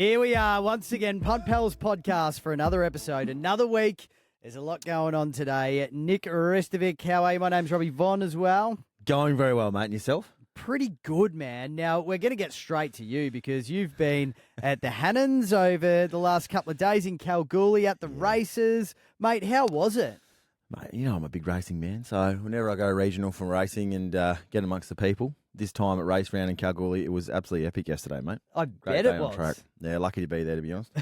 Here we are once again, Punt Pals podcast for another episode, another week. There's a lot going on today. Nick Restovic, how are you? My name's Robbie Vaughn as well. Going very well, mate. And yourself? Pretty good, man. Now, we're going to get straight to you because you've been at the Hannons over the last couple of days in Kalgoorlie at the races. Mate, how was it? Mate, you know I'm a big racing man, so whenever I go regional for racing and get amongst the people, this time at race round in Kalgoorlie, it was absolutely epic yesterday, mate. I Great bet it day on was. track. Yeah, lucky to be there, to be honest.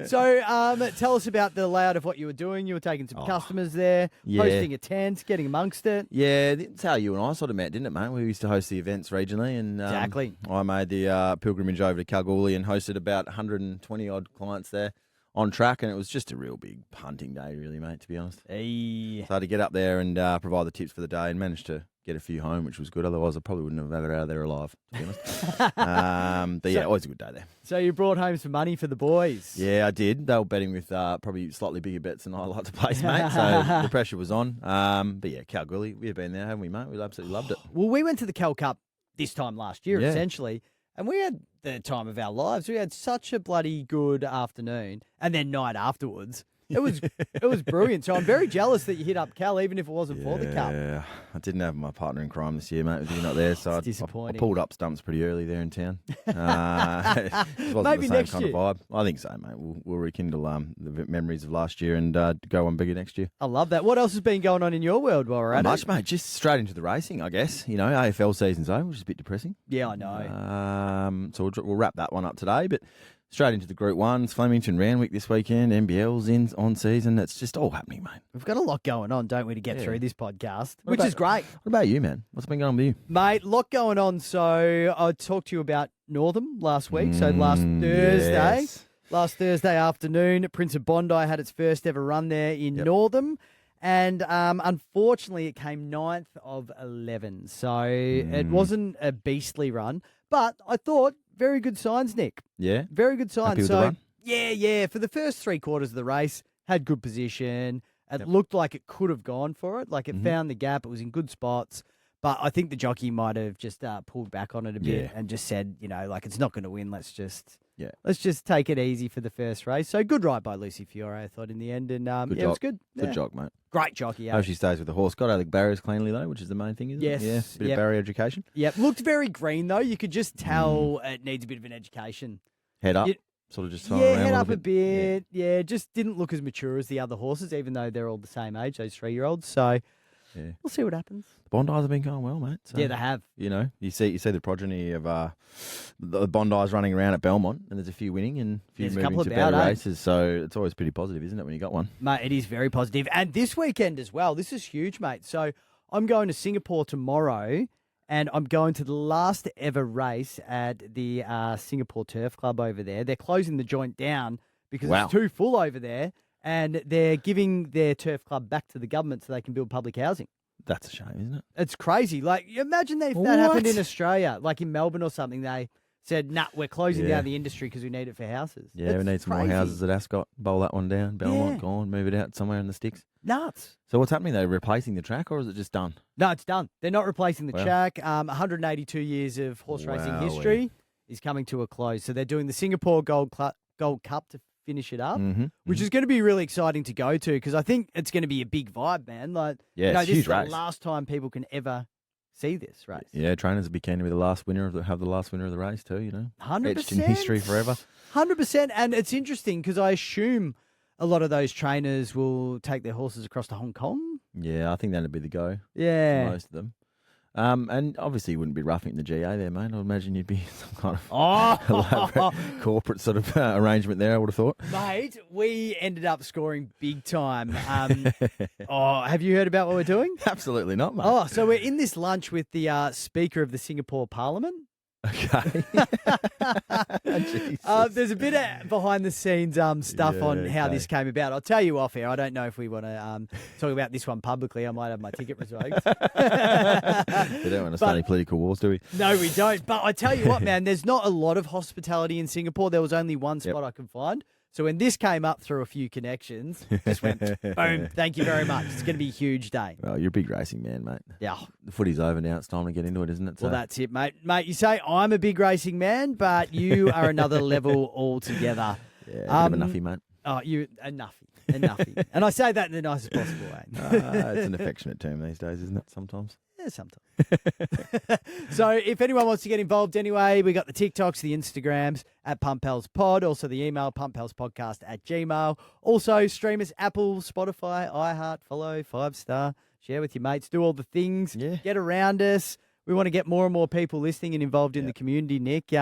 So, tell us about the layout of what you were doing. You were taking some customers there, hosting a tent, getting amongst it. Yeah, that's how you and I sort of met, didn't it, mate? We used to host the events regionally, and Exactly. I made the pilgrimage over to Kalgoorlie and hosted about 120-odd clients there on track, and it was just a real big hunting day, really, mate, to be honest. Hey. So I had to get up there and provide the tips for the day and managed to get a few home, which was good. Otherwise, I probably wouldn't have had it out of there alive, to be honest. But yeah, always a good day there. So you brought home some money for the boys. Yeah, I did. They were betting with probably slightly bigger bets than I like to place, mate. So the pressure was on. But yeah, Kalgoorlie, we've been there, haven't we, mate? We absolutely loved it. Well, we went to the Cal Cup this time last year, Yeah. essentially, and we had the time of our lives. We had such a bloody good afternoon and then night afterwards. It was brilliant. So I'm very jealous that you hit up Cal, even if it wasn't for the Cup. Yeah, I didn't have my partner in crime this year, mate. With you not there, so It's disappointing. I pulled up stumps pretty early there in town. It wasn't Maybe the same next kind year. of vibe. I think so, mate. We'll rekindle the memories of last year and go on bigger next year. I love that. What else has been going on in your world while we're at Not much, it? mate. Just straight into the racing, I guess. You know, AFL season's over, which is a bit depressing. Yeah, I know. So we'll wrap that one up today, but straight into the Group 1s, Flemington Randwick this weekend, NBL's on season. It's just all happening, mate. We've got a lot going on, don't we, to get through this podcast, What which about- is great. What about you, man? What's been going on with you? Mate, a lot going on. So I talked to you about Northam last week. So last Thursday. Yes. Last Thursday afternoon, Prince of Bondi had its first ever run there in Northam. And unfortunately, it came 9th of 11. So it wasn't a beastly run. But I thought, very good signs, Nick. Yeah? Very good signs. Happy with so, the run? yeah. For the first 3 quarters of the race, had good position. It looked like it could have gone for it. Like it found the gap. It was in good spots. But I think the jockey might have just pulled back on it a bit and just said, you know, like it's not going to win. Let's just take it easy for the first race. So good ride by Lucy Fiore, I thought, in the end. And it was good. Good Yeah. jock, mate. Great jockey. Hope she stays with the horse. Got out of the barriers cleanly, though, which is the main thing, isn't Yes. it? Yeah, bit of barrier education. Yep. Looked very green, though. You could just tell it needs a bit of an education. Head up. You- Sort of just throwing Yeah, around head a up a little bit. Yeah, just didn't look as mature as the other horses, even though they're all the same age, those 3-year-olds. So Yeah. we'll see what happens. The Bondis have been going well, mate. So, Yeah, they have. You know, you see the progeny of the Bondis running around at Belmont, and there's a few winning and a few There's a moving couple to about, better eh? races. So it's always pretty positive, isn't it, when you got one? Mate, it is very positive. And this weekend as well. This is huge, mate. So I'm going to Singapore tomorrow, and I'm going to the last ever race at the Singapore Turf Club over there. They're closing the joint down because Wow. it's too full over there, and they're giving their turf club back to the government so they can build public housing. That's a shame, isn't it? It's crazy. Like, imagine if that happened What? in Australia, like in Melbourne or something. They said, nah, we're closing Yeah. down the industry because we need it for houses. Yeah, we It's need some crazy. more houses at Ascot. Bowl that one down. Belmont Yeah. gone. Move it out somewhere in the sticks. Nuts. So what's happening? They're replacing the track, or is it just done? No, it's done. They're not replacing the Wow. track. 182 years of horse racing history is coming to a close. So they're doing the Singapore Gold Cup to finish it up, which is going to be really exciting to go to because I think it's going to be a big vibe, man. Like, Yeah, it's a this is huge the race. last time people can ever see this race. Yeah, trainers will be keen to be the last winner have the last winner of the race too. You know, 100%. etched in history forever. 100%. And it's interesting because I assume a lot of those trainers will take their horses across to Hong Kong. Yeah, I think that'd be the go Yeah. for most of them. And obviously you wouldn't be roughing the GA there, mate. I'd imagine you'd be some kind of elaborate corporate sort of arrangement there, I would have thought. Mate, we ended up scoring big time. Have you heard about what we're doing? Absolutely not, mate. Oh, so we're in this lunch with the Speaker of the Singapore Parliament. Okay. Jesus. There's a bit of behind the scenes stuff on how this came about. I'll tell you off air. I don't know if we want to talk about this one publicly. I might have my ticket revoked. We don't want to start any political wars, do we? No, we don't. But I tell you what, man, there's not a lot of hospitality in Singapore. There was only one spot I could find. So when this came up through a few connections, just went, boom, thank you very much. It's going to be a huge day. Well, you're a big racing man, mate. Yeah. The footy's over now. It's time to get into it, isn't it? Well, that's it, mate. Mate, you say I'm a big racing man, but you are another level altogether. Yeah, bit of a nuffy, mate. Oh, you a nuffy. And I say that in the nicest possible way. It's an affectionate term these days, isn't it, sometimes? Yeah, sometimes. So if anyone wants to get involved anyway, we got the TikToks, the Instagrams at PumpPelsPod, also the email pumppelspodcast@gmail. Also stream us Apple, Spotify, iHeart, follow, 5-star, share with your mates, do all the things. Yeah. Get around us. We want to get more and more people listening and involved in the community, Nick.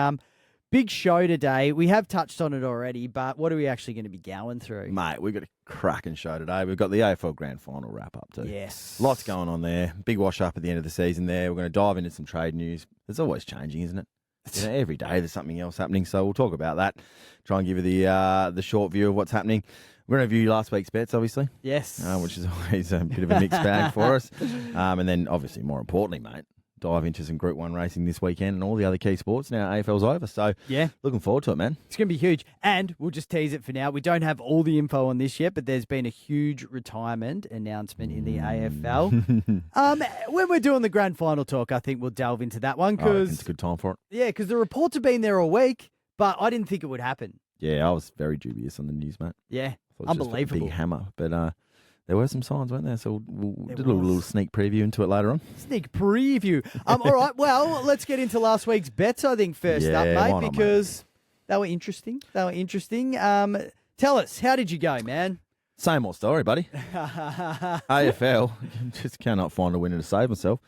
Big show today. We have touched on it already, but what are we actually going to be going through? Mate, we've got a cracking show today. We've got the AFL Grand Final wrap-up too. Yes. Lots going on there. Big wash-up at the end of the season there. We're going to dive into some trade news. It's always changing, isn't it? You know, every day there's something else happening, so we'll talk about that. Try and give you the short view of what's happening. We're going to review last week's bets, obviously. Yes. Which is always a bit of a mixed bag for us. And then, obviously, more importantly, mate, dive into some Group 1 racing this weekend and all the other key sports. Now AFL's over, so yeah, looking forward to it, man. It's going to be huge. And we'll just tease it for now. We don't have all the info on this yet, but there's been a huge retirement announcement in the AFL. When we're doing the grand final talk, I think we'll delve into that one because it's a good time for it. Yeah, because the reports have been there all week, but I didn't think it would happen. Yeah, I was very dubious on the news, mate. Yeah, unbelievable. Big hammer, but there were some signs, weren't there? So we'll do a little sneak preview into it later on. Sneak preview. All right, well, let's get into last week's bets, I think, first up, mate, because they were interesting. Tell us, how did you go, man? Same old story, buddy. AFL, just cannot find a winner to save myself.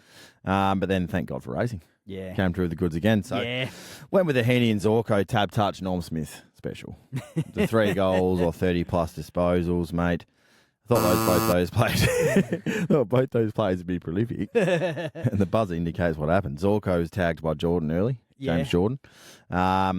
But then, thank God for racing. Yeah. Came through the goods again. So went with the Heaney and Zorko tab touch Norm Smith special. The 3 goals or 30-plus disposals, mate. I thought both those players would be prolific. And the buzzer indicates what happened. Zorko was tagged by Jordan early, James Jordan,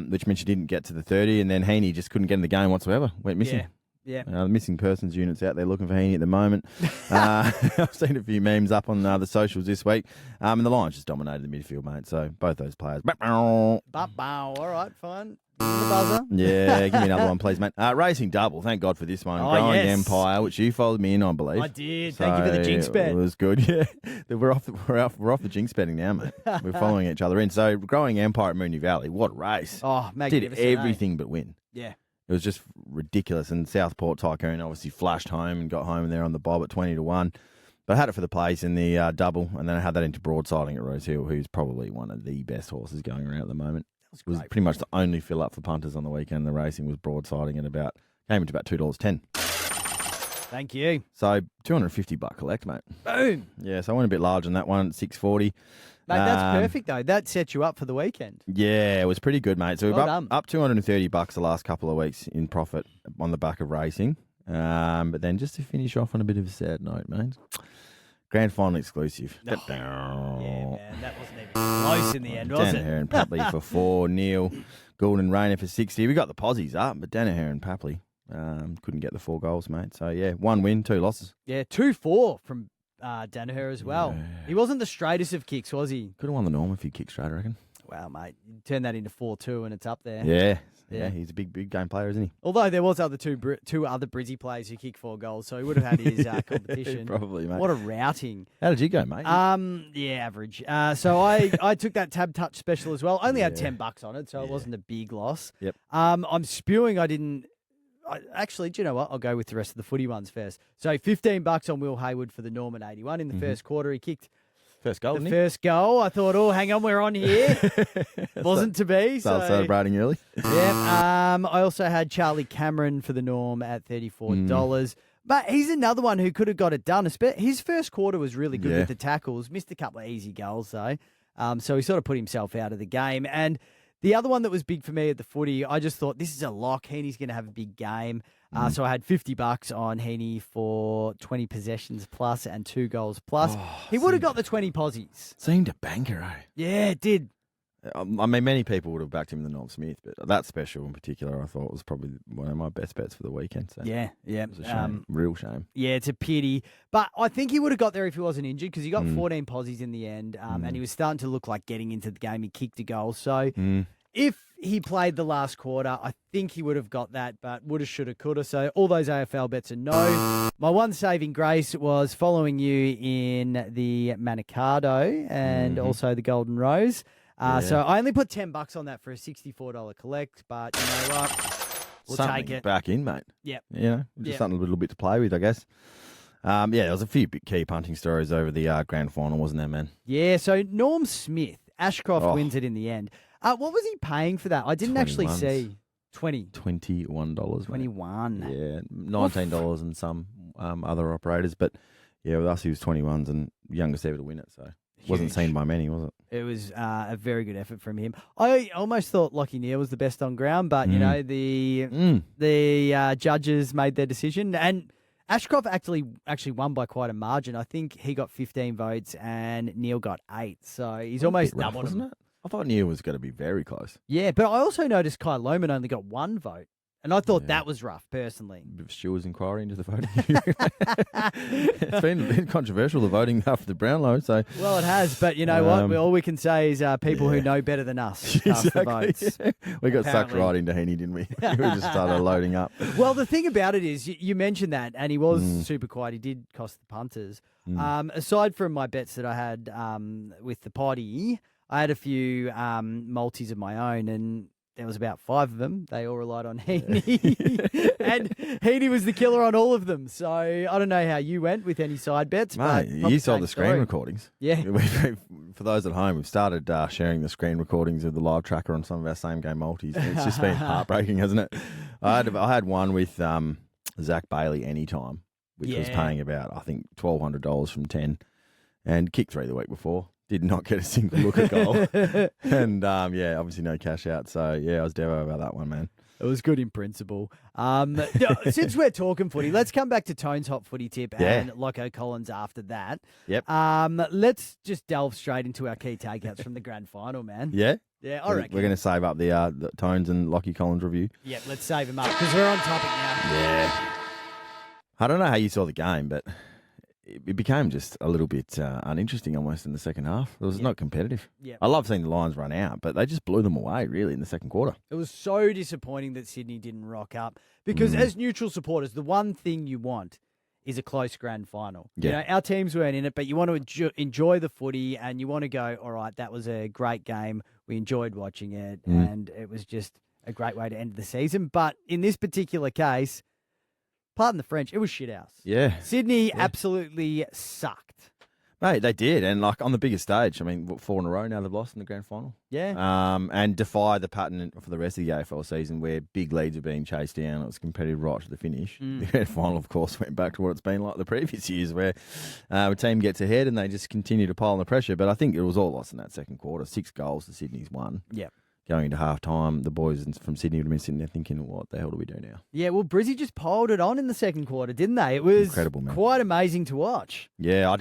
which meant she didn't get to the 30, and then Heaney just couldn't get in the game whatsoever. Went missing. Yeah. The missing persons unit's out there looking for Heaney at the moment. I've seen a few memes up on the socials this week. And the Lions just dominated the midfield, mate. So both those players. All right, fine. The buzzer. Yeah, give me another one, please, mate. Racing double. Thank God for this one. Growing Empire, which you followed me in, I believe. I did. Thank you for the jinx bet. It was good. Yeah, we're off the jinx betting now, mate. We're following each other in. So, Growing Empire at Moonee Valley. What a race! Oh, magnificent. Did everything but win. Yeah. It was just ridiculous. And Southport Tycoon obviously flashed home and got home there on the bob at 20-1. But I had it for the place in the double, and then I had that into broadsiding at Rose Hill, who's probably one of the best horses going around at the moment. It was pretty much the only fill up for punters on the weekend. The racing was broadsiding at came into about $2.10. Thank you. So $250 collect, mate. Boom. Yeah, so I went a bit larger than that one, $6.40. Mate, that's perfect though. That sets you up for the weekend. Yeah, it was pretty good, mate. So we're up $230 the last couple of weeks in profit on the back of racing. But then just to finish off on a bit of a sad note, mate. Grand final exclusive. Yeah, man, that wasn't even close in the end, was it? Danaher and Papley for 4, Neil, Gould and Rayner for 60. We got the posies up, but Danaher and Papley couldn't get the 4 goals, mate. So, 1 win, 2 losses. Yeah, 2-4 from Danaher as well. Yeah. He wasn't the straightest of kicks, was he? Could have won the Norm if he kicked straight, I reckon. Wow, mate. You turn that into 4-2 and it's up there. Yeah, he's a big game player, isn't he? Although there was two other Brizzy players who kicked 4 goals, so he would have had his competition. Probably, mate. What a routing. How did you go, mate? Average. So I took that tab touch special as well. Only had $10 on it, so it wasn't a big loss. Yep. I'm spewing. Actually, do you know what? I'll go with the rest of the footy ones first. So $15 on Will Hayward for the Norman 81 in the first quarter. He kicked first goal. First goal. I thought, hang on, we're on here. Wasn't to be. So celebrating early. Yeah. I also had Charlie Cameron for the Norm at $34. But he's another one who could have got it done. His first quarter was really good with the tackles. Missed a couple of easy goals though. So he sort of put himself out of the game. And the other one that was big for me at the footy, I just thought this is a lock. Heaney's going to have a big game. So I had $50 on Heaney for 20 possessions plus and 2 goals plus. He would have got the 20 posies. Seemed a banker, eh? Yeah, it did. I mean, many people would have backed him in the Norm Smith, but that special in particular, I thought was probably one of my best bets for the weekend. So yeah. It was a shame, real shame. Yeah, it's a pity. But I think he would have got there if he wasn't injured because he got 14 posies in the end, and he was starting to look like getting into the game. He kicked a goal. So If he played the last quarter, I think he would have got that, but woulda, shoulda, coulda. So all those AFL bets are no. My one saving grace was following you in the Manikato and also the Golden Rose. So I only put $10 on that for a $64 collect, but you know what? We'll Something take it. back in, mate. Yep. Just something a little bit to play with, I guess. There was a few big key punting stories over the grand final, wasn't there, man? Yeah, so Norm Smith, Ashcroft wins it in the end. What was he paying for that? I didn't actually see. 20. $21. 21. Mate. Yeah, $19 and some other operators. But, yeah, with us, he was 21s and youngest ever to win it. So it wasn't seen by many, was it? It was a very good effort from him. I almost thought Lockie Neal was the best on ground, but, you know, the judges made their decision. And Ashcroft actually won by quite a margin. I think he got 15 votes and Neal got 8. So he's almost doubled, wasn't it? I thought Neal was going to be very close. Yeah, but I also noticed Kai Lohman only got 1 vote. And I thought that was rough, personally. A bit of Stewart's inquiry into the voting. It's been controversial, the voting after the Brownlow. So. Well, it has, but you know what? All we can say is people who know better than us cast the votes. Yeah. We got sucked right into Heaney, didn't we? We just started loading up. Well, the thing about it is, you mentioned that, and he was super quiet. He did cost the punters. Aside from my bets that I had with the potty, I had a few multis of my own, and there was about 5 of them. They all relied on Heaney. And Heaney was the killer on all of them. So I don't know how you went with any side bets. Mate, you saw the screen recordings. Yeah. For those at home, we've started sharing the screen recordings of the live tracker on some of our same game multis. It's just been heartbreaking, hasn't it? I had one with Zach Bailey anytime, which was paying about, I think, $1,200 from 10 and kicked 3 the week before. Did not get a single look at goal. And, obviously no cash out. So, I was devo about that one, man. It was good in principle. Since we're talking footy, let's come back to Tone's hot footy tip and Locko Collins after that. Yep. Let's just delve straight into our key takeouts from the grand final, man. Yeah? Yeah, I reckon. We're going to save up the Tones and Lockie Collins review. Yeah, let's save them up because we're on topic now. Yeah. I don't know how you saw the game, but it became just a little bit uninteresting almost in the second half. It was not competitive. Yep. I love seeing the Lions run out, but they just blew them away, really, in the second quarter. It was so disappointing that Sydney didn't rock up because as neutral supporters, the one thing you want is a close grand final. Yeah. You know, our teams weren't in it, but you want to enjoy the footy and you want to go, all right, that was a great game. We enjoyed watching it and it was just a great way to end the season. But in this particular case, pardon the French, it was shithouse. Yeah. Sydney absolutely sucked. Mate, they did. And, on the biggest stage, 4 in a row now they've lost in the grand final. Yeah. And defy the pattern for the rest of the AFL season where big leads are being chased down. It was competitive right to the finish. The grand final, of course, went back to what it's been like the previous years where a team gets ahead and they just continue to pile on the pressure. But I think it was all lost in that second quarter. 6 goals to Sydney's 1. Yeah. Going into half-time, the boys from Sydney would have been sitting there thinking, what the hell do we do now? Yeah, well, Brizzy just piled it on in the second quarter, didn't they? It was incredible, man. Quite amazing to watch. Yeah,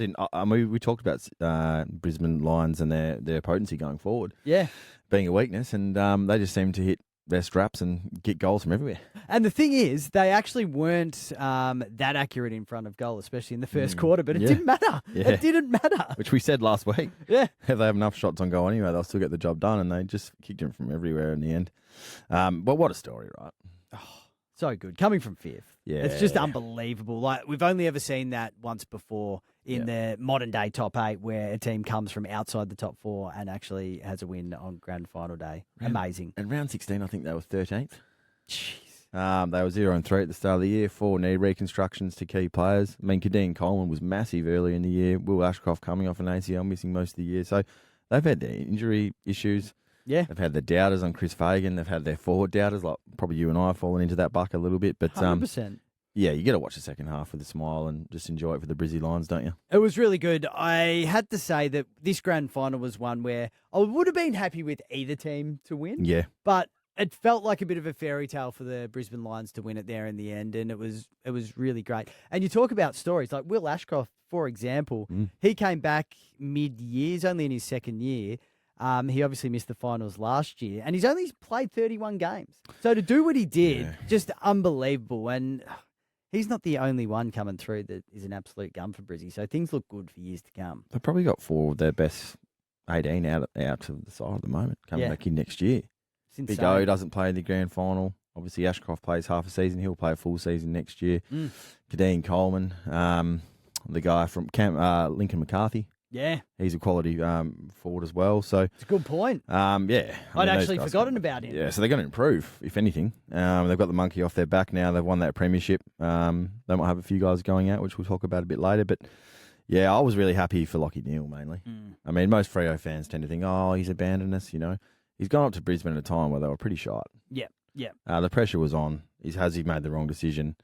we talked about Brisbane Lions and their potency going forward. Yeah. Being a weakness, and they just seem to hit their straps and get goals from everywhere. And the thing is, they actually weren't that accurate in front of goal, especially in the first quarter, but it didn't matter. Yeah. It didn't matter. Which we said last week. Yeah. If they have enough shots on goal anyway, they'll still get the job done, and they just kicked him from everywhere in the end. But what a story, right? Oh, so good. Coming from 5th. Yeah. It's just unbelievable. Like, we've only ever seen that once before in the modern day top 8 where a team comes from outside the top 4 and actually has a win on grand final day. Amazing. And round 16, I think they were 13th. Jeez. They were 0-3 at the start of the year. 4 knee reconstructions to key players. Kadeem Coleman was massive early in the year. Will Ashcroft coming off an ACL, missing most of the year. So they've had their injury issues. Yeah. They've had the doubters on Chris Fagan. They've had their forward doubters, like probably you and I have fallen into that bucket a little bit. But 100%. Yeah, you got to watch the second half with a smile and just enjoy it for the Brizzy Lions, don't you? It was really good. I had to say that this grand final was one where I would have been happy with either team to win. Yeah. But it felt like a bit of a fairy tale for the Brisbane Lions to win it there in the end, and it was really great. And you talk about stories like Will Ashcroft, for example. He came back mid-year. He's only in his second year. He obviously missed the finals last year, and he's only played 31 games. So to do what he did, just unbelievable. And he's not the only one coming through that is an absolute gun for Brizzy. So things look good for years to come. They've probably got 4 of their best 18 out to the side at the moment, coming back in next year. It's insane. Big O doesn't play in the grand final. Obviously, Ashcroft plays half a season. He'll play a full season next year. Kadeem Coleman, the guy from Lincoln McCarthy. Yeah. He's a quality forward as well. So it's a good point. Yeah. I'd actually forgotten about him. Yeah, so they're going to improve, if anything. They've got the monkey off their back now. They've won that premiership. They might have a few guys going out, which we'll talk about a bit later. But, yeah, I was really happy for Lachie Neale, mainly. I mean, most Freo fans tend to think, oh, he's abandoned us, you know. He's gone up to Brisbane at a time where they were pretty short. Yeah. The pressure was on. Has he made the wrong decision?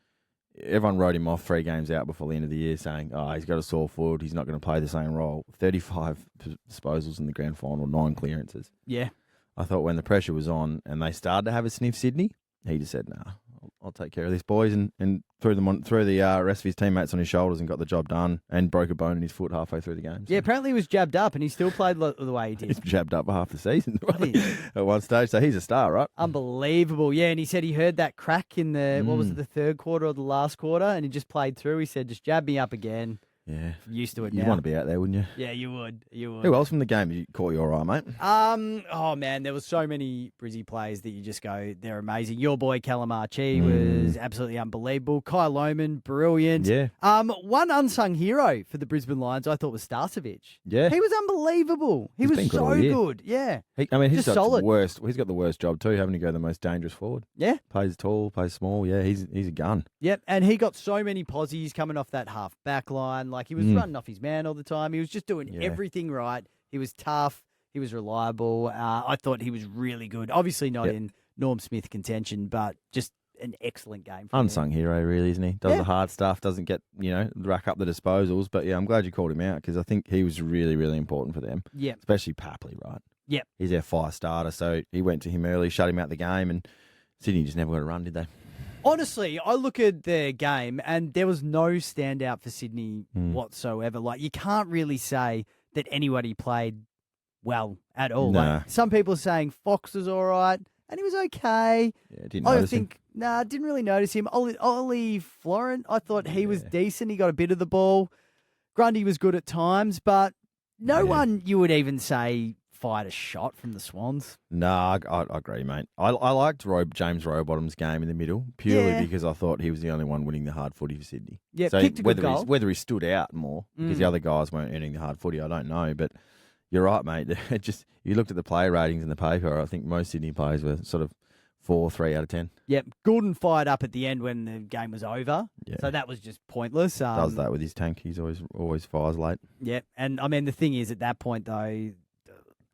Everyone wrote him off 3 games out before the end of the year saying, he's got a sore foot, he's not going to play the same role. 35 disposals in the grand final, 9 clearances. Yeah. I thought when the pressure was on and they started to have a sniff Sydney, he just said, nah, I'll take care of these boys, and threw the rest of his teammates on his shoulders and got the job done, and broke a bone in his foot halfway through the game. So. Yeah, apparently he was jabbed up and he still played the way he did. He's jabbed up for half the season at one stage, so he's a star, right? Unbelievable. Yeah, and he said he heard that crack in the, what was it, the third quarter or the last quarter, and he just played through. He said, just jab me up again. Yeah. Used to it You'd now. want to be out there, wouldn't you? Yeah, you would. Who else from the game caught your eye, mate? Oh, man, there was so many Brizzy players that you just go, they're amazing. Your boy, Calamachi, was absolutely unbelievable. Kai Lohman, brilliant. Yeah. One unsung hero for the Brisbane Lions I thought was Starcevic. Yeah. He was unbelievable. He was been good so all year. good. Yeah. He's Just got solid. He's got the worst job too, having to go the most dangerous forward. Yeah. Plays tall, plays small. Yeah, he's a gun. Yep, and he got so many posies coming off that half back line. Like, he was running off his man all the time. He was just doing everything right. He was tough. He was reliable. I thought he was really good. Obviously not in Norm Smith contention, but just an excellent game for him. Unsung hero, really, isn't he? Does the hard stuff, doesn't get, rack up the disposals. But, yeah, I'm glad you called him out because I think he was really, really important for them. Yeah. Especially Papley, right? Yep. He's their fire starter, so he went to him early, shut him out the game, and Sydney just never got a run, did they? Honestly, I look at their game and there was no standout for Sydney whatsoever. Like, you can't really say that anybody played well at all. Nah. Like, some people are saying Fox was all right and he was okay. Yeah, didn't notice him. Didn't really notice him. Ollie Florent, I thought he was decent. He got a bit of the ball. Grundy was good at times, but no one you would even say fired a shot from the Swans. Nah, I agree, mate. I liked James Rowbottom's game in the middle purely because I thought he was the only one winning the hard footy for Sydney. Yeah, so kicked a good goal. Whether he stood out more because the other guys weren't earning the hard footy, I don't know. But you're right, mate. You looked at the player ratings in the paper. I think most Sydney players were sort of 4-3 out of 10. Yep, Goulden fired up at the end when the game was over. Yeah. So that was just pointless. Does that with his tank. He's always fires late. Yep, and I mean the thing is at that point though,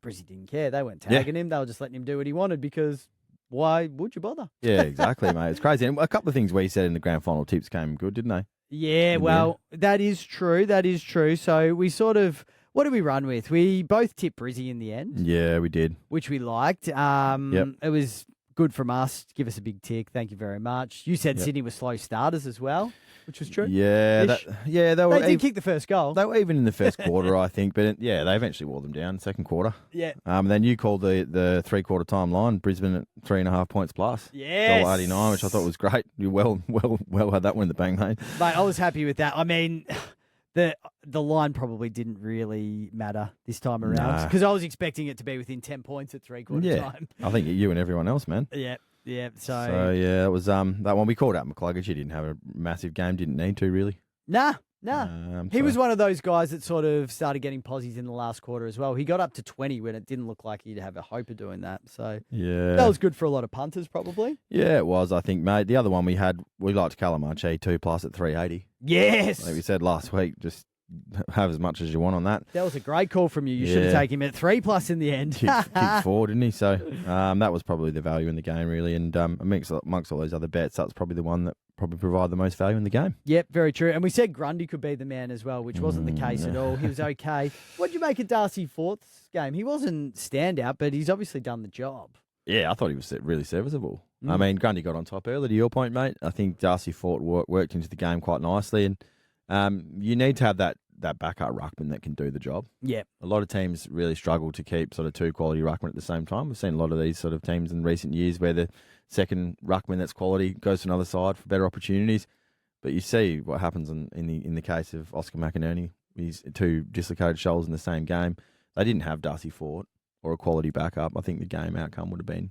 Brizzy didn't care. They weren't tagging him. They were just letting him do what he wanted because why would you bother? Yeah, exactly, mate. It's crazy. And a couple of things we said in the grand final tips came good, didn't they? Yeah, well, that is true. That is true. So we sort of, what did we run with? We both tipped Brizzy in the end. Yeah, we did. Which we liked. It was good from us. Give us a big tick. Thank you very much. You said Sydney were slow starters as well, which was true. Yeah, they did kick the first goal. They were even in the first quarter, I think, but they eventually wore them down second quarter. Yeah. Then you called the 3-quarter time line, Brisbane at 3.5 points plus. Yes. $1.89, which I thought was great. You well had that one in the bank, mate. Mate, I was happy with that. I mean, the line probably didn't really matter this time around because I was expecting it to be within 10 points at 3-quarter time. I think you and everyone else, man. Yeah. So it was that one. We called out McCluggage. He didn't have a massive game. Didn't need to really. Nah. He was one of those guys that sort of started getting posies in the last quarter as well. He got up to 20 when it didn't look like he'd have a hope of doing that. So that was good for a lot of punters probably. Yeah, it was, I think, mate. The other one we liked Calamachi 2+ at 380. Yes. Like we said last week, just have as much as you want on that. That was a great call from you. You should have taken him at 3+ in the end. Kicked 4, didn't he? So that was probably the value in the game, really. And amongst all those other bets, that's probably the one that probably provided the most value in the game. Yep, very true. And we said Grundy could be the man as well, which wasn't the case at all. He was okay. What did you make of Darcy Forth's game? He wasn't standout, but he's obviously done the job. Yeah, I thought he was really serviceable. I mean, Grundy got on top early, to your point, mate. I think Darcy Forth worked into the game quite nicely. And you need to have that backup ruckman that can do the job. Yeah. A lot of teams really struggle to keep sort of 2 quality ruckmen at the same time. We've seen a lot of these sort of teams in recent years where the second ruckman that's quality goes to another side for better opportunities. But you see what happens in the case of Oscar McInerney. He's 2 dislocated shoulders in the same game. They didn't have Darcy Fort or a quality backup. I think the game outcome would have been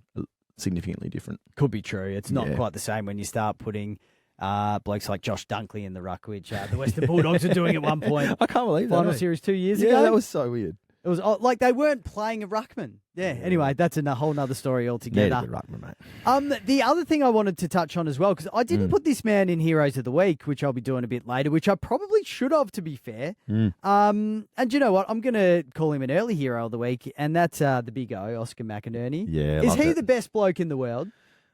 significantly different. Could be true. It's not Yeah. quite the same when you start putting blokes like Josh Dunkley in the ruck, which the Western Bulldogs were doing at one point. I can't believe that. Final eh? series 2 years Yeah, ago. that was so weird. It was like they weren't playing a ruckman. Yeah. Anyway, that's a whole nother story Need altogether. a good ruckman, mate. The other thing I wanted to touch on as well, because I didn't put this man in Heroes of the Week, which I'll be doing a bit later, which I probably should have, to be fair. And you know what? I'm going to call him an early Hero of the Week, and that's the big O, Oscar McInerney. Yeah, Is loved he it. the best bloke in the world?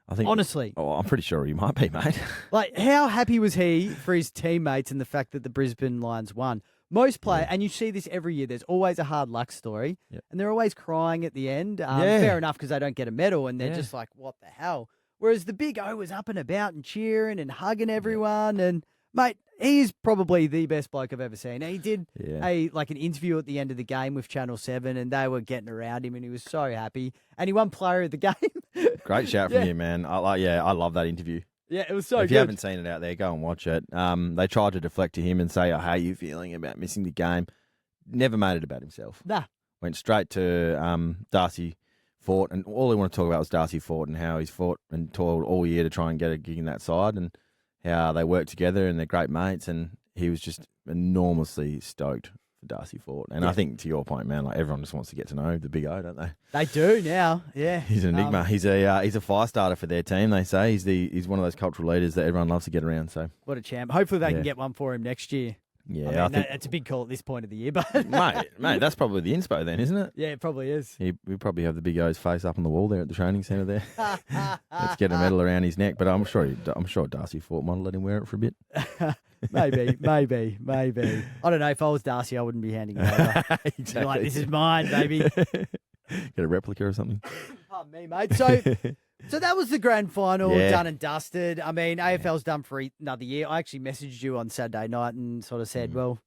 I think. Honestly. Oh, I'm pretty sure he might be, mate. Like, how happy was he for his teammates and the fact that the Brisbane Lions won? Most players, and you see this every year, there's always a hard luck story, and they're always crying at the end. Fair enough, because they don't get a medal, and they're just like, what the hell? Whereas the big O was up and about and cheering and hugging everyone, and, mate, he's probably the best bloke I've ever seen. He did an interview at the end of the game with Channel 7, and they were getting around him, and he was so happy. And he won Player of the Game. Great shout from you, man. I love that interview. Yeah, it was so If good. you haven't seen it out there, go and watch it. They tried to deflect to him and say, how are you feeling about missing the game? Never made it about himself. Nah. Went straight to Darcy Fort, and all he wanted to talk about was Darcy Fort and how he's fought and toiled all year to try and get a gig in that side, and how they work together and they're great mates, and he was just enormously stoked for Darcy Fort. And I think, to your point, man, like everyone just wants to get to know the big O, don't they? They do now, yeah. He's an enigma. He's a fire starter for their team. They say he's one of those cultural leaders that everyone loves to get around. So What a champ. Hopefully they can get one for him next year. Yeah, I think it's a big call at this point of the year, but mate, that's probably the inspo then, isn't it? Yeah, it probably is. We probably have the big O's face up on the wall there at the training centre there. Let's get a medal around his neck, but I'm sure Darcy Fort might let him wear it for a bit. Maybe. I don't know. If I was Darcy, I wouldn't be handing it over. Exactly. Be like, this is mine, baby. Get a replica or something. Pardon me, mate. So that was the grand final, done and dusted. I mean, AFL's done for another year. I actually messaged you on Saturday night and sort of said, well,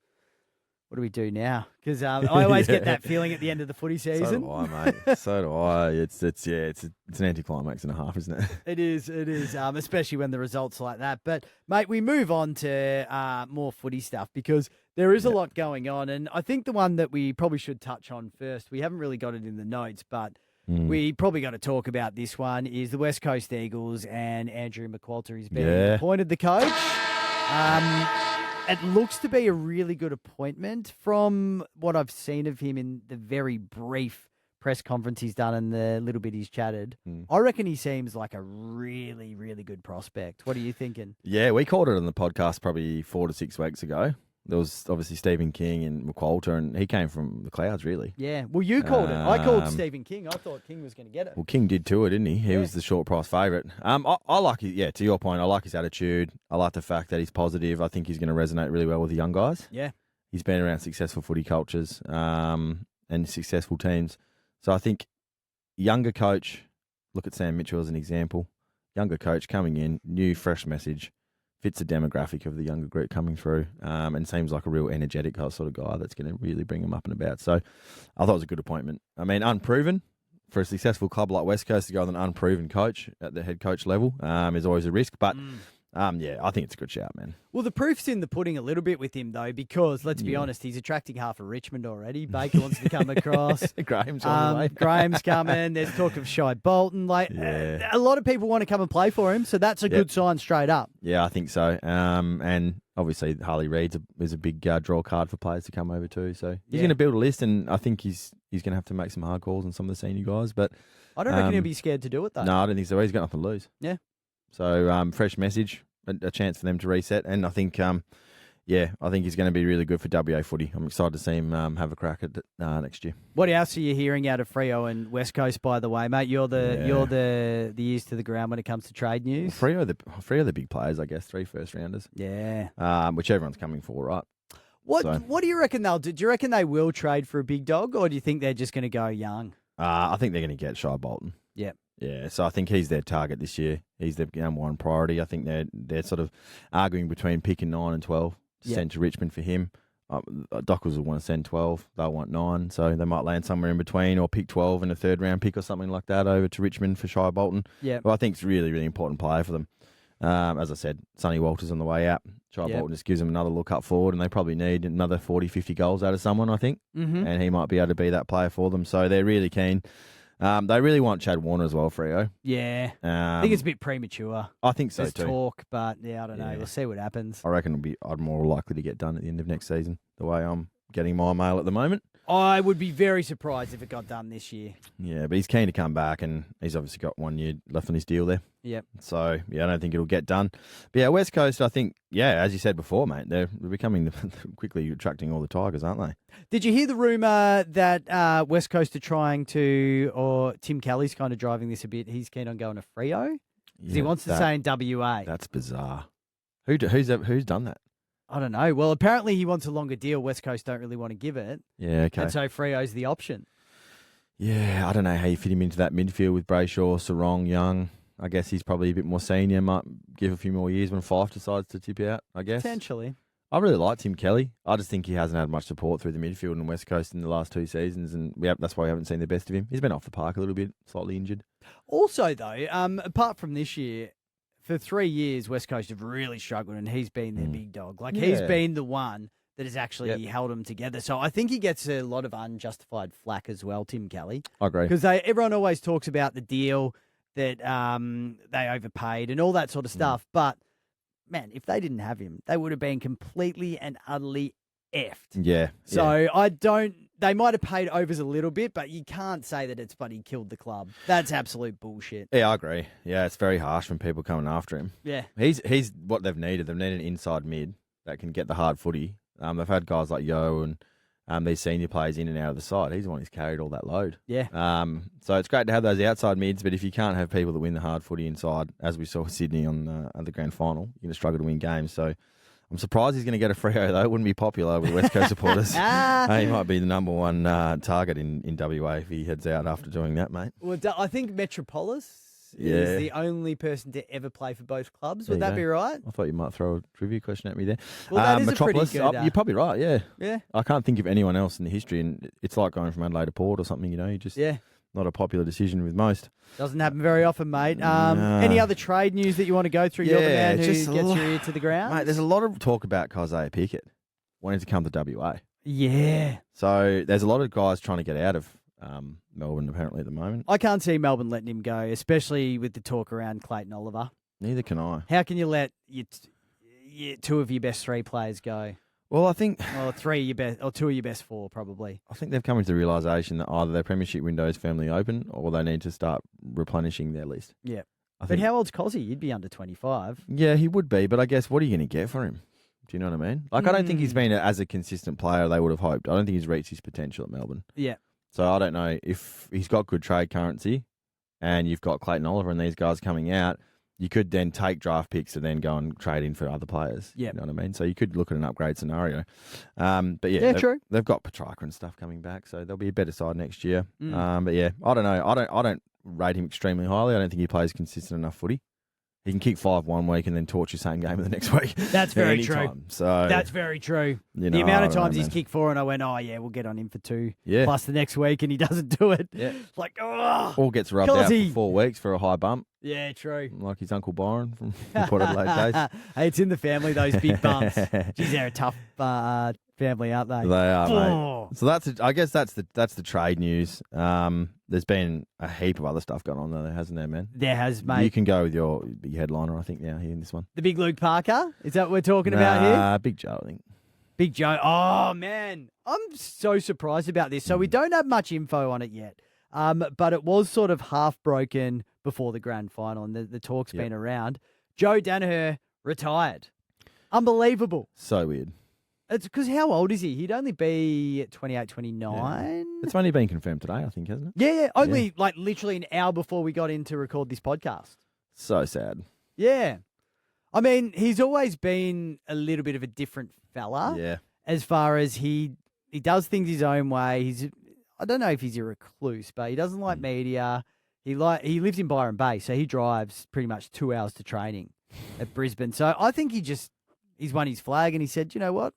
what do we do now? Because I always get that feeling at the end of the footy season. So do I, mate. So do I. It's an anticlimax and a half, isn't it? It is, especially when the results are like that. But, mate, we move on to more footy stuff because there is a lot going on. And I think the one that we probably should touch on first, we haven't really got it in the notes, but we probably got to talk about this one, is the West Coast Eagles and Andrew McQualter. He's been appointed the coach. It looks to be a really good appointment from what I've seen of him in the very brief press conference he's done and the little bit he's chatted. I reckon he seems like a really, really good prospect. What are you thinking? Yeah, we called it on the podcast probably 4 to 6 weeks ago. There was obviously Stephen King and McQualter, and he came from the Clouds, really. Yeah, well, you called it. I called Stephen King. I thought King was going to get it. Well, King did too, didn't he? He was the short price favourite. I like his, to your point, I like his attitude. I like the fact that he's positive. I think he's going to resonate really well with the young guys. Yeah. He's been around successful footy cultures and successful teams. So I think younger coach, look at Sam Mitchell as an example. Younger coach coming in, new, fresh message. Fits the demographic of the younger group coming through and seems like a real energetic sort of guy that's going to really bring them up and about. So I thought it was a good appointment. I mean, unproven for a successful club like West Coast to go with an unproven coach at the head coach level is always a risk. But, I think it's a good shout, man. Well, the proof's in the pudding a little bit with him, though, because, let's be honest, he's attracting half of Richmond already. Baker wants to come across. Graham's on the way. Graham's coming. There's talk of Shai Bolton. A lot of people want to come and play for him, so that's a good sign straight up. Yeah, I think so. And obviously Harley Reid is a big draw card for players to come over too. So he's going to build a list, and I think he's going to have to make some hard calls on some of the senior guys. But I don't reckon he'll be scared to do it, though. No, I don't think so. He's got nothing to lose. Yeah. So fresh message, a chance for them to reset, and I think I think he's going to be really good for WA footy. I'm excited to see him have a crack at it next year. What else are you hearing out of Freo and West Coast, by the way, mate? You're the ears to the ground when it comes to trade news. Well, Freo the big players, I guess, 3 first rounders. Yeah. Which everyone's coming for, right? What do you reckon they'll do? Do you reckon they will trade for a big dog, or do you think they're just going to go young? I think they're going to get Shai Bolton. Yep. Yeah, so I think he's their target this year. He's their number one priority. I think they're sort of arguing between picking 9 and 12 to send to Richmond for him. Dockers will want to send 12. They'll want 9, so they might land somewhere in between or pick 12 in a third-round pick or something like that over to Richmond for Shai Bolton. Yeah. Well, I think it's a really, really important player for them. As I said, Sonny Walters on the way out. Shai Bolton just gives them another look up forward, and they probably need another 40, 50 goals out of someone, I think. And he might be able to be that player for them. So they're really keen. They really want Chad Warner as well, Freo. Yeah. I think it's a bit premature. I think so There's too. talk, but yeah, I don't know. Yeah. We'll see what happens. I reckon I'm more likely to get done at the end of next season, the way I'm getting my mail at the moment. I would be very surprised if it got done this year. Yeah, but he's keen to come back, and he's obviously got 1 year left on his deal there. Yep. So, yeah, I don't think it'll get done. But, yeah, West Coast, I think, yeah, as you said before, mate, they're becoming quickly attracting all the Tigers, aren't they? Did you hear the rumour that West Coast are trying to, or Tim Kelly's kind of driving this a bit, he's keen on going to Freo? Because he wants to stay in WA. That's bizarre. Who's done that? I don't know. Well, apparently he wants a longer deal. West Coast don't really want to give it. Yeah, okay. And so Freo's the option. Yeah, I don't know how you fit him into that midfield with Brayshaw, Sarong, Young. I guess he's probably a bit more senior, might give a few more years when Fife decides to tip out, I guess. Potentially. I really like Tim Kelly. I just think he hasn't had much support through the midfield and West Coast in the last 2 seasons, and that's why we haven't seen the best of him. He's been off the park a little bit, slightly injured. Also, though, apart from this year, for 3 years, West Coast have really struggled, and he's been their big dog. Like, he's been the one that has actually held them together. So I think he gets a lot of unjustified flack as well, Tim Kelly. I agree. Because everyone always talks about the deal that they overpaid and all that sort of stuff. But, man, if they didn't have him, they would have been completely and utterly effed. Yeah. So they might have paid overs a little bit, but you can't say that it's bloody killed the club. That's absolute bullshit. Yeah, I agree. Yeah, it's very harsh when people coming after him. Yeah. He's what they've needed. They've needed an inside mid that can get the hard footy. They've had guys like Yo and these senior players in and out of the side. He's the one who's carried all that load. Yeah. So it's great to have those outside mids, but if you can't have people that win the hard footy inside, as we saw with Sydney on the grand final, you're going to struggle to win games. So I'm surprised he's going to get a Freo, though. It wouldn't be popular with West Coast supporters. He might be the number one target in WA if he heads out after doing that, mate. Well, I think Metropolis is the only person to ever play for both clubs. Would that be right? I thought you might throw a trivia question at me there. Well, that is Metropolis, a pretty good... you're probably right, yeah. Yeah. I can't think of anyone else in the history, and it's like going from Adelaide to Port or something, you just... Yeah. Not a popular decision with most. Doesn't happen very often, mate. Any other trade news that you want to go through? You're the man who gets your ear to the ground. Mate, there's a lot of talk about Isaiah Pickett wanting to come to WA. Yeah. So there's a lot of guys trying to get out of Melbourne apparently at the moment. I can't see Melbourne letting him go, especially with the talk around Clayton Oliver. Neither can I. How can you let two of your best 3 players go? Well, I think... Well, 3 of your best, or 2 of your best 4, probably. I think they've come into the realisation that either their premiership window is firmly open or they need to start replenishing their list. Yeah. But how old's Cozzy? He'd be under 25. Yeah, he would be, but I guess what are you going to get for him? Do you know what I mean? Like, I don't think he's been as a consistent player they would have hoped. I don't think he's reached his potential at Melbourne. Yeah. So I don't know if he's got good trade currency and you've got Clayton Oliver and these guys coming out, you could then take draft picks and then go and trade in for other players. Yeah. You know what I mean? So you could look at an upgrade scenario. But true. They've got Petrarca and stuff coming back, so they'll be a better side next year. But yeah, I don't know. I don't rate him extremely highly. I don't think he plays consistent enough footy. He can kick 5 one week and then torch the same game the next week. That's very true. So that's very true. The amount of times he's kicked 4 and I went, oh yeah, we'll get on him for 2. Yeah. Plus the next week and he doesn't do it. Yeah. It's like, oh. Or gets rubbed out for 4 weeks for a high bump. Yeah, true. Like his Uncle Byron from Port Adelaide days. Hey, it's in the family, those big bumps. Geez, they're a tough family, aren't they? They are, mate. So I guess that's the trade news. There's been a heap of other stuff going on there, hasn't there, man? There has, mate. You can go with your big headliner, I think, now here in this one. The big Luke Parker? Is that what we're talking about here? Big Joe, I think. Big Joe. Oh, man. I'm so surprised about this. So we don't have much info on it yet. But it was sort of half broken before the grand final, and the talk's been around. Joe Danaher retired. Unbelievable. So weird. It's because how old is he? He'd only be 28, 29. Yeah. It's only been confirmed today, I think, hasn't it? Yeah. Only like literally an hour before we got in to record this podcast. So sad. Yeah. I mean, he's always been a little bit of a different fella. Yeah. As far as he does things his own way. I don't know if he's a recluse, but he doesn't like media. He lives in Byron Bay, so he drives pretty much 2 hours to training at Brisbane. So I think he's won his flag and he said, you know what?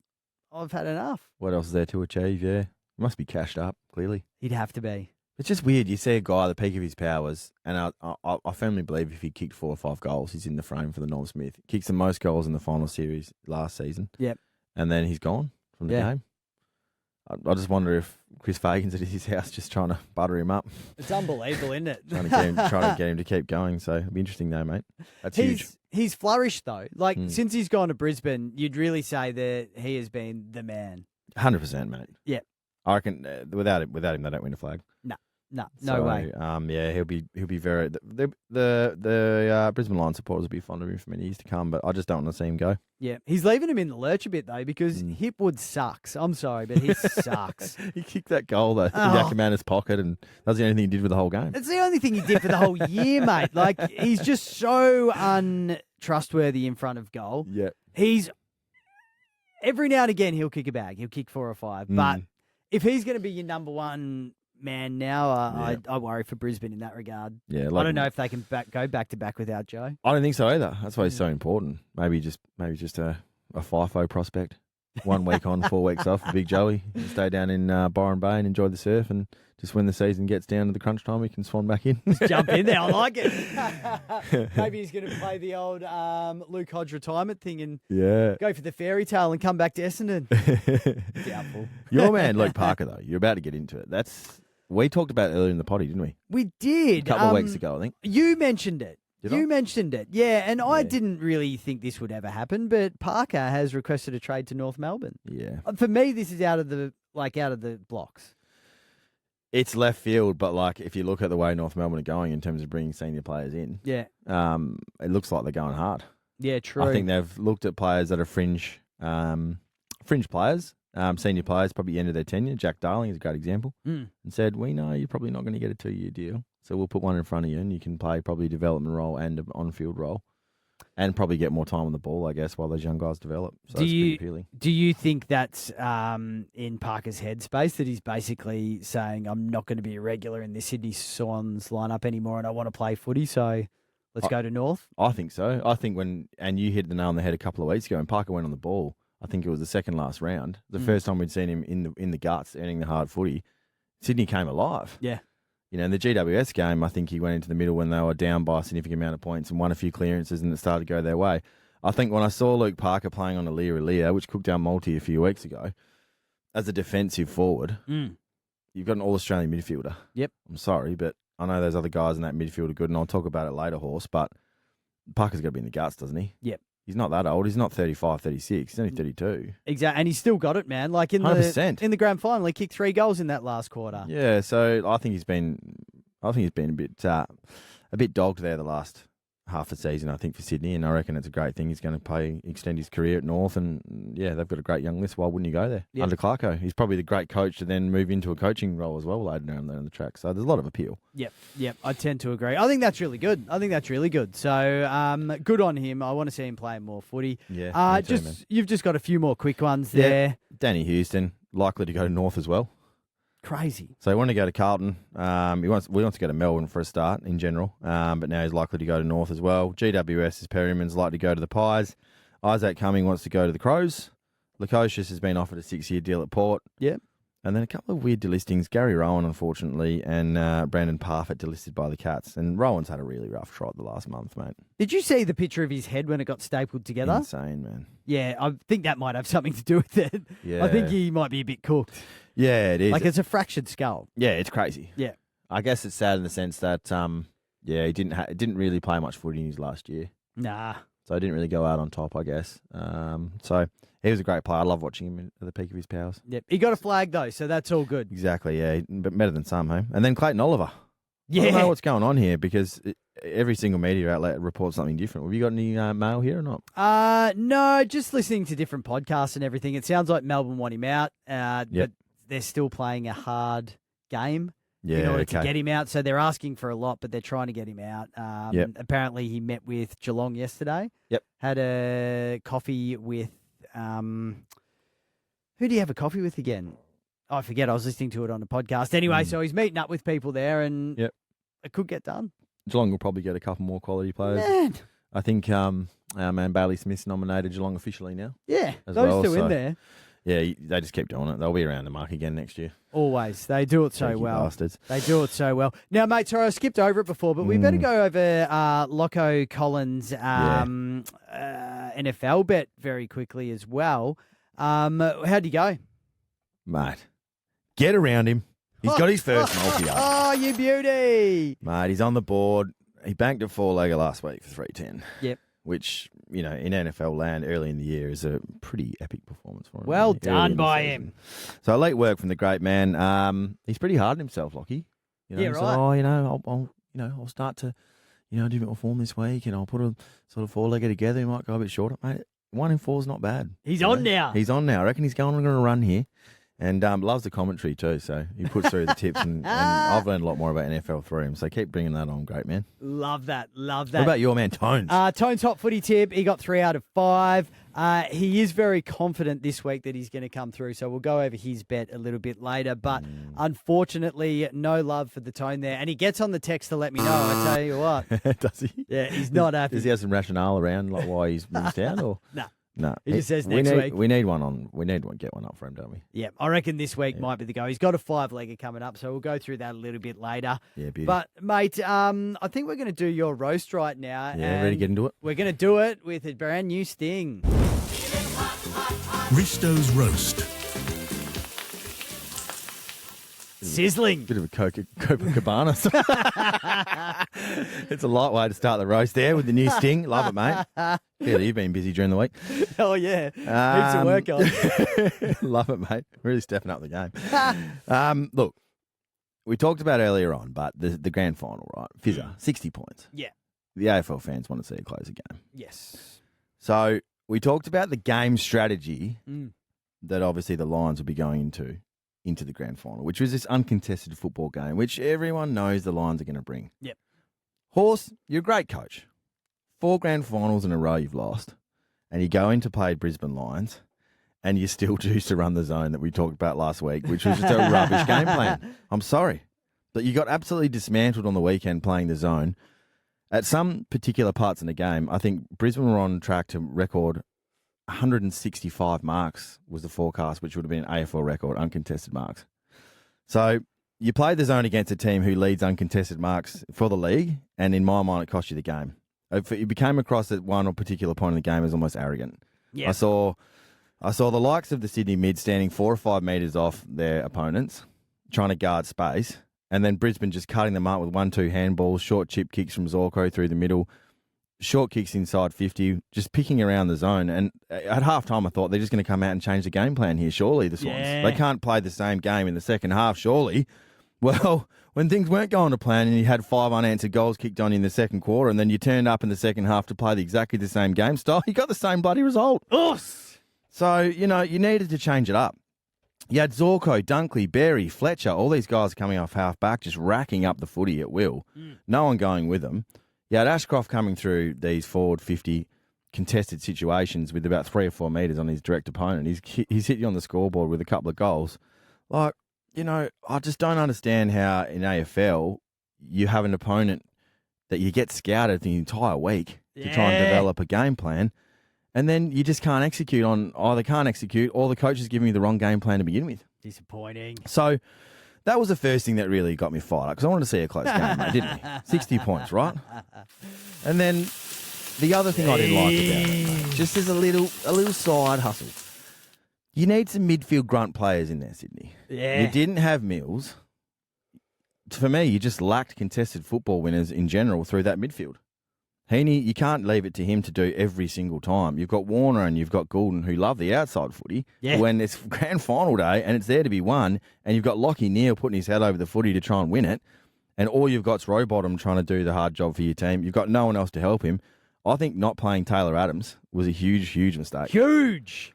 I've had enough. What else is there to achieve? Yeah. He must be cashed up, clearly. He'd have to be. It's just weird. You see a guy at the peak of his powers, and I firmly believe if he kicked 4 or 5 goals, he's in the frame for the Norm Smith. Kicks the most goals in the final series last season. Yep. And then he's gone from the game. I just wonder if Chris Fagan's at his house just trying to butter him up, It's unbelievable, isn't it? trying to get him to keep going. So it'll be interesting though, mate. That's huge. He's flourished though. Like since he's gone to Brisbane, you'd really say that he has been the man. 100%, mate. Yeah. I reckon without him, they don't win a flag. No way. Yeah, he'll be very. The Brisbane Lions supporters will be fond of him for many years to come, but I just don't want to see him go. Yeah, he's leaving him in the lurch a bit though because Hipwood sucks. I'm sorry, but he sucks. He kicked that goal though in Yakiman's pocket, and that was the only thing he did for the whole game. It's the only thing he did for the whole year, mate. Like he's just so untrustworthy in front of goal. Yeah, he's every now and again he'll kick a bag. He'll kick 4 or 5, but if he's going to be your number one man now, I worry for Brisbane in that regard. Yeah, I don't know if they can go back to back without Joe. I don't think so either. That's why he's so important. Maybe just a FIFO prospect. 1 week on, 4 weeks off for Big Joey. Stay down in Byron Bay and enjoy the surf, and just when the season gets down to the crunch time, he can swan back in. Just jump in there. I like it. Maybe he's going to play the old Luke Hodge retirement thing and go for the fairy tale and come back to Essendon. Doubtful. Your man, Luke Parker, though. You're about to get into it. We talked about it earlier in the potty, didn't we? We did. A couple of weeks ago, I think. You mentioned it. You mentioned it. Yeah, and I didn't really think this would ever happen, but Parker has requested a trade to North Melbourne. Yeah. For me, this is out of the blocks. It's left field, but if you look at the way North Melbourne are going in terms of bringing senior players in, it looks like they're going hard. Yeah, true. I think they've looked at players that are fringe players. Senior players, probably the end of their tenure. Jack Darling is a great example. And said, we know you're probably not going to get a 2-year deal, so we'll put one in front of you and you can play probably a development role and an on-field role and probably get more time on the ball, I guess, while those young guys develop. So that's pretty appealing. Do you think that's in Parker's headspace, that he's basically saying, I'm not going to be a regular in the Sydney Swans lineup anymore and I want to play footy, so let's go to North? I think so. I think and you hit the nail on the head a couple of weeks ago, and Parker went on the ball. I think it was the second last round. The first time we'd seen him in the guts, earning the hard footy. Sydney came alive. Yeah. In the GWS game, I think he went into the middle when they were down by a significant amount of points and won a few clearances, and it started to go their way. I think when I saw Luke Parker playing on Leah, which cooked down Multi a few weeks ago, as a defensive forward, you've got an all-Australian midfielder. Yep. I'm sorry, but I know those other guys in that midfield are good, and I'll talk about it later, Horse, but Parker's got to be in the guts, doesn't he? Yep. He's not that old. He's not 35, 36. He's only 32. Exactly. And he's still got it, man. Like in 100%. In the grand final, he kicked 3 goals in that last quarter. Yeah, so I think he's been a bit dogged there the last half a season, I think, for Sydney, and I reckon it's a great thing. He's going to extend his career at North, and they've got a great young list. Why wouldn't you go there? Yep. Under Clarko, he's probably the great coach to then move into a coaching role as well later down there on the track. So there's a lot of appeal. Yep, I tend to agree. I think that's really good. So good on him. I want to see him playing more footy. Yeah, you've just got a few more quick ones there. Danny Houston, likely to go to North as well. Crazy. So he wanted to go to Carlton. We want to go to Melbourne for a start in general, but now he's likely to go to North as well. GWS is Perryman's likely to go to the Pies. Isaac Cumming wants to go to the Crows. Lukosius has been offered a 6-year deal at Port. Yep. And then a couple of weird delistings. Gary Rowan, unfortunately, and Brandon Parfitt delisted by the Cats. And Rowan's had a really rough trot the last month, mate. Did you see the picture of his head when it got stapled together? Insane, man. Yeah, I think that might have something to do with it. Yeah. I think he might be a bit cooked. Yeah, it is. Like it's a fractured skull. Yeah, it's crazy. Yeah. I guess it's sad in the sense that, he didn't really play much footy in his last year. Nah. So I didn't really go out on top, I guess. So he was a great player. I love watching him at the peak of his powers. Yep. He got a flag, though, so that's all good. Exactly, yeah. But better than some, hey? And then Clayton Oliver. Yeah. I don't know what's going on here because every single media outlet reports something different. Have you got any mail here or not? No, just listening to different podcasts and everything. It sounds like Melbourne want him out, but they're still playing a hard game. In order to get him out. So they're asking for a lot, but they're trying to get him out. Apparently he met with Geelong yesterday. Yep. Had a coffee with, who do you have a coffee with again? Oh, I forget. I was listening to it on a podcast. Anyway, so he's meeting up with people there and it could get done. Geelong will probably get a couple more quality players. Man. I think our man Bailey Smith's nominated Geelong officially now. Yeah, those two in there. Yeah, they just keep doing it. They'll be around the mark again next year. Always. They do it so Cheeky well. Bastards. They do it so well. Now, mate, sorry, I skipped over it before, but we better go over Locko Collins' NFL bet very quickly as well. How'd you go? Mate, Get around him. He's got his first multi up. Oh, you beauty. Mate, he's on the board. He banked a 4-legger last week for 310. Yep. Which, in NFL land early in the year is a pretty epic performance for him. Well early done in the by season. him. So late work from the great man. He's pretty hard on himself, Lockie. Yeah, he's right. like, I'll start to, do a bit more form this week, and I'll put a sort of 4-legger together. He might go a bit shorter, mate. 1 in 4 is not bad. He's on now. He's on now. I reckon he's going on a run here. And loves the commentary too, so he puts through the tips, and I've learned a lot more about NFL through him, so keep bringing that on, great man. Love that. What about your man, Tones? Tones hot footy tip, he got 3 out of 5. He is very confident this week that he's going to come through, so we'll go over his bet a little bit later, but unfortunately, no love for the Tone there, and he gets on the text to let me know, I tell you what. Does he? Yeah, he's not happy. Does he have some rationale around like why he's moved out? Or? No. He just says next week. We need one on. We need one. Get one up for him, don't we? Yeah, I reckon this week might be the go. He's got a 5-legger coming up, so we'll go through that a little bit later. Yeah, beauty. But, mate, I think we're going to do your roast right now. Yeah, ready to get into it? We're going to do it with a brand new sting. Risto's Roast. Sizzling. Bit of a Copacabana. It's a light way to start the roast there with the new sting. Love it, mate. Yeah, you've been busy during the week. Oh, yeah. Heaps of work on. Love it, mate. Really stepping up the game. Look, we talked about earlier on, but the grand final, right? Fizzer, 60 points. Yeah. The AFL fans want to see a closer game. Yes. So we talked about the game strategy that obviously the Lions will be going into the grand final, which was this uncontested football game, which everyone knows the Lions are going to bring. Yep. Horse, you're a great coach. 4 grand finals in a row you've lost, and you go in to play Brisbane Lions, and you still choose to run the zone that we talked about last week, which was just a rubbish game plan. I'm sorry. But you got absolutely dismantled on the weekend playing the zone. At some particular parts in the game, I think Brisbane were on track to record 165 marks was the forecast, which would have been an AFL record, uncontested marks. So you played the zone against a team who leads uncontested marks for the league, and in my mind, it cost you the game. It became across at one or particular point in the game as almost arrogant. Yeah. I saw the likes of the Sydney Mid standing 4 or 5 metres off their opponents, trying to guard space, and then Brisbane just cutting them up with 1-2 handballs, short chip kicks from Zorko through the middle, short kicks inside 50, just picking around the zone. And at halftime, I thought they're just going to come out and change the game plan here, surely, the Swans. Yeah. They can't play the same game in the second half, surely. Well, when things weren't going to plan and you had 5 unanswered goals kicked on you in the second quarter, and then you turned up in the second half to play exactly the same game style, you got the same bloody result. Us. So, you needed to change it up. You had Zorko, Dunkley, Berry, Fletcher, all these guys coming off half-back, just racking up the footy at will. No one going with them. You had Ashcroft coming through these forward 50 contested situations with about 3 or 4 metres on his direct opponent. He's hit you on the scoreboard with a couple of goals. Like, I just don't understand how in AFL you have an opponent that you get scouted the entire week to try and develop a game plan, and then you just can't execute on either can't execute or the coach is giving you the wrong game plan to begin with. Disappointing. So that was the first thing that really got me fired up because I wanted to see a close game, mate, didn't we? 60 points, right? And then the other thing I didn't like about it, mate, just as a little side hustle, you need some midfield grunt players in there, Sydney. Yeah. You didn't have Mills. For me, you just lacked contested football winners in general through that midfield. Heaney, you can't leave it to him to do every single time. You've got Warner and you've got Goulden who love the outside footy. Yeah. When it's grand final day and it's there to be won, and you've got Lockie Neal putting his head over the footy to try and win it, and all you've got's Rowbottom trying to do the hard job for your team. You've got no one else to help him. I think not playing Taylor Adams was a huge, huge mistake. Huge.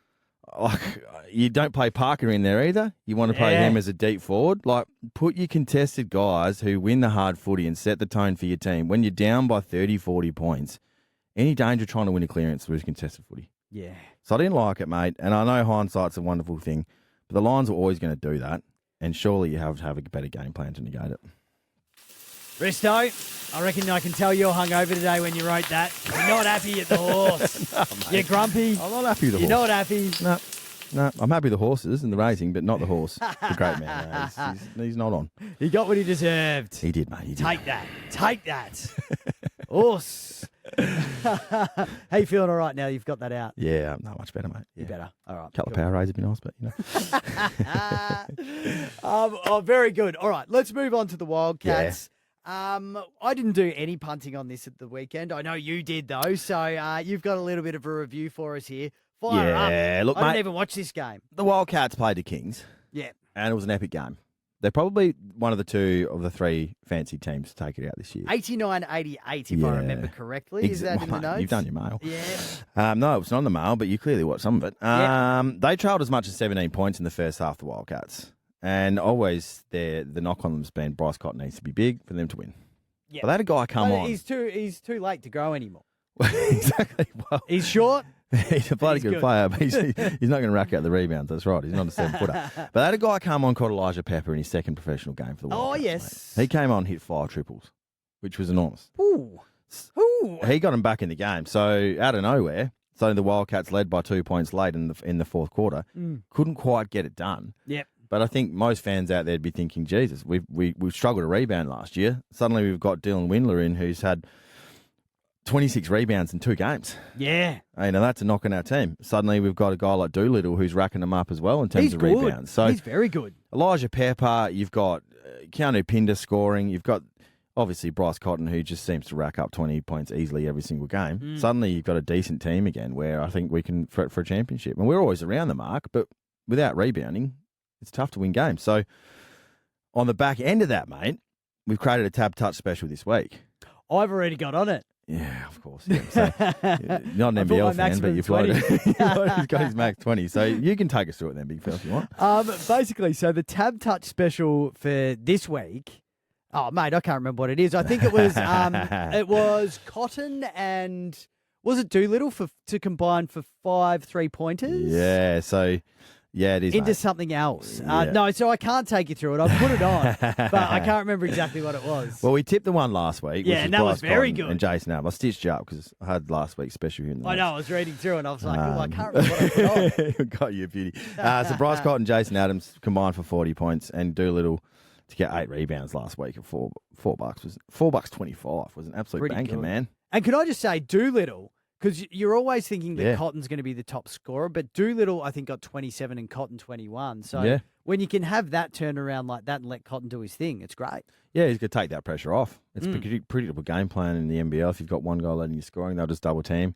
Like, you don't play Parker in there either. You want to play him as a deep forward. Like, put your contested guys who win the hard footy and set the tone for your team. When you're down by 30, 40 points, any danger trying to win a clearance through contested footy. Yeah. So I didn't like it, mate. And I know hindsight's a wonderful thing, but the Lions are always going to do that. And surely you have to have a better game plan to negate it. Risto, I reckon I can tell you're hungover today when you wrote that. You're not happy at the horse. No, You're grumpy. I'm not happy with the You're horse. not happy. No, I'm happy with the horses and the racing, but not the horse. The great man. No, he's not on. He got what he deserved. He did, mate. He did. Take that. Take that. Horse. How you feeling all right now you've got that out? Yeah, not much better, mate. Yeah. You better. All right. Couple of power rays would be nice, but Very good. All right, let's move on to the Wildcats. I didn't do any punting on this at the weekend. I know you did, though. So you've got a little bit of a review for us here. Fire up. Look, I mate, didn't even watch this game. the Wildcats played the Kings. Yeah. And it was an epic game. They're probably one of the two of the three fancy teams to take it out this year. 89-88, if I remember correctly. Is that in the notes? You've done your mail. Yeah. No, it's not in the mail, but you clearly watched some of it. They trailed as much as 17 points in the first half, the Wildcats. And always the knock on them has been Bryce Cotton needs to be big for them to win. Yeah. But they had a guy come on. He's too late to grow anymore. Exactly. Well, He's short. he's a bloody good player, but he's not going to rack out the rebounds. That's right. He's not a 7-footer. But they had a guy come on called Elijah Pepper in his second professional game for the Wildcats. Oh, yes. Mate. He came on, hit 5 triples, which was enormous. Ooh. He got him back in the game. So out of nowhere, suddenly the Wildcats led by 2 points late in the fourth quarter. Couldn't quite get it done. Yep. But I think most fans out there'd be thinking, Jesus, we've struggled to rebound last year. Suddenly we've got Dylan Windler in, who's had 26 rebounds in 2 games. Yeah. Hey, now that's a knock on our team. Suddenly we've got a guy like Doolittle who's racking them up as well in terms of rebounds. So he's very good. Elijah Pepper, you've got Keanu Pinder scoring. You've got obviously Bryce Cotton, who just seems to rack up 20 points easily every single game. Suddenly you've got a decent team again where I think we can threat for a championship. And we're always around the mark, but without rebounding, it's tough to win games. So on the back end of that, mate, we've created a Tab Touch special this week. I've already got on it. Yeah, of course. Yeah. So, you're not an NBL fan, but you've he's got his max 20. So you can take us through it then, Big Phil, if you want. Basically, so the Tab Touch special for this week, oh, mate, I can't remember what it is. I think it was Cotton and, was it Doolittle to combine for 5 3-pointers? Yeah, so... Yeah, it is. Into mate. something else. Yeah. No, so I can't take you through it. I've put it on, but I can't remember exactly what it was. Well, we tipped the one last week. Yeah, which and that was Bryce very Cotton good. And Jason Allen. I stitched you up because I had last week's special here in the I notes. know, I was reading through and I was like, oh, I can't remember what I put on. Got you, beauty. So Bryce Cotton and Jason Adams combined for 40 points and Doolittle to get 8 rebounds last week at $4 was $4.25 was an absolute Pretty banker, good. man. And can I just say, Doolittle, because you're always thinking that Yeah. Cotton's going to be the top scorer, but Doolittle, I think, got 27 and Cotton 21. So Yeah. when you can have that turnaround like that and let Cotton do his thing, it's great. Yeah, he's going to take that pressure off. It's a predictable game plan in the NBL. If you've got one guy letting you scoring, they'll just double team.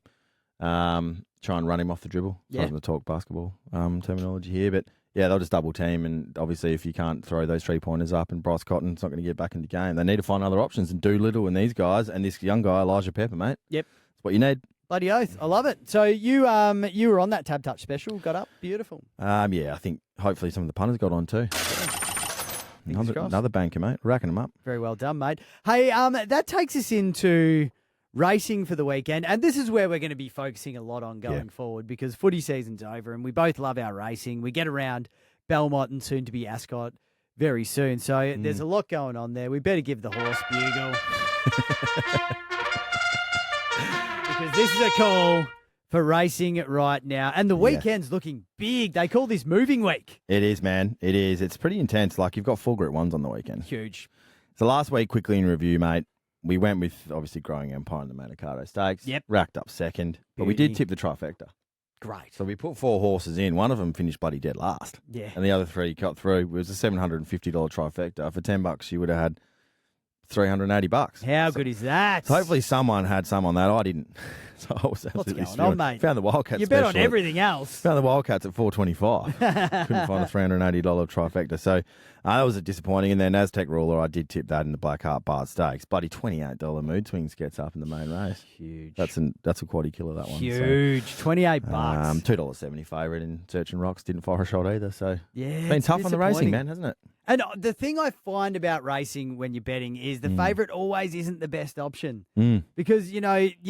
Try and run him off the dribble. Yeah. Sorry to talk basketball terminology here, but yeah, they'll just double team. And obviously, if you can't throw those 3-pointers up and Bryce Cotton's not going to get back in the game, they need to find other options. And Doolittle and these guys and this young guy, Elijah Pepper, mate. Yep. That's what you need. Bloody oath. I love it. So you were on that Tab Touch special, got up. Beautiful. Yeah, I think hopefully some of the punters got on too. Another banker, mate. Racking them up. Very well done, mate. Hey, that takes us into racing for the weekend, and this is where we're going to be focusing a lot on going forward because footy season's over and we both love our racing. We get around Belmont and soon to be Ascot very soon. So there's a lot going on there. We better give the horse bugle. Because this is a call for racing right now. And the weekend's looking big. They call this moving week. It is, man. It is. It's pretty intense. Like, you've got 4 Group 1s on the weekend. Huge. So last week, quickly in review, mate, we went with, obviously, Growing Empire and the Manikato Stakes. Yep. Racked up second. But we did tip the trifecta. Great. So we put 4 horses in. One of them finished bloody dead last. Yeah. And the other 3 cut through. It was a $750 trifecta. For $10, you would have had $380. How good is that? So hopefully someone had some on that. I didn't. So I was absolutely What's going on, mate? Found the Wildcats. You bet on special. everything else. Found the Wildcats at $4.25. Couldn't find a $380 trifecta. So that was a disappointing. And then Aztec Ruler, I did tip that in the Blackheart Bard Stakes. Bloody $28 mood swings gets up in the main race. Huge. That's a quaddy killer, that one. Huge. So, $28. $2.70 favourite in Search and Rocks. Didn't fire a shot either. So Yeah. it's been tough on the racing, man, hasn't it? And the thing I find about racing when you're betting is the favourite always isn't the best option. Because, you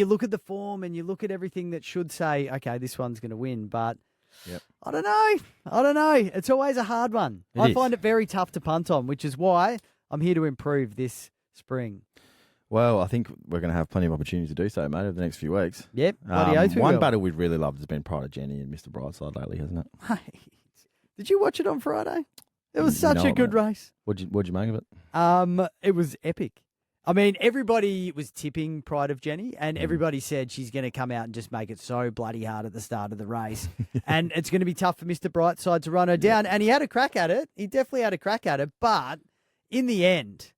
look at the form and you look at everything that should say, okay, this one's going to win. But I don't know. It's always a hard one. I find it very tough to punt on, which is why I'm here to improve this spring. Well, I think we're going to have plenty of opportunities to do so, mate, over the next few weeks. Yep. Bloody oath we one will. battle we've really loved has been Pride of Jenny and Mr. Brightside lately, hasn't it? Mate, did you watch it on Friday? It was such a good race. What'd you make of it? It was epic. I mean, everybody was tipping Pride of Jenny, and everybody said she's going to come out and just make it so bloody hard at the start of the race. And it's going to be tough for Mr. Brightside to run her down. And he had a crack at it. He definitely had a crack at it. But in the end,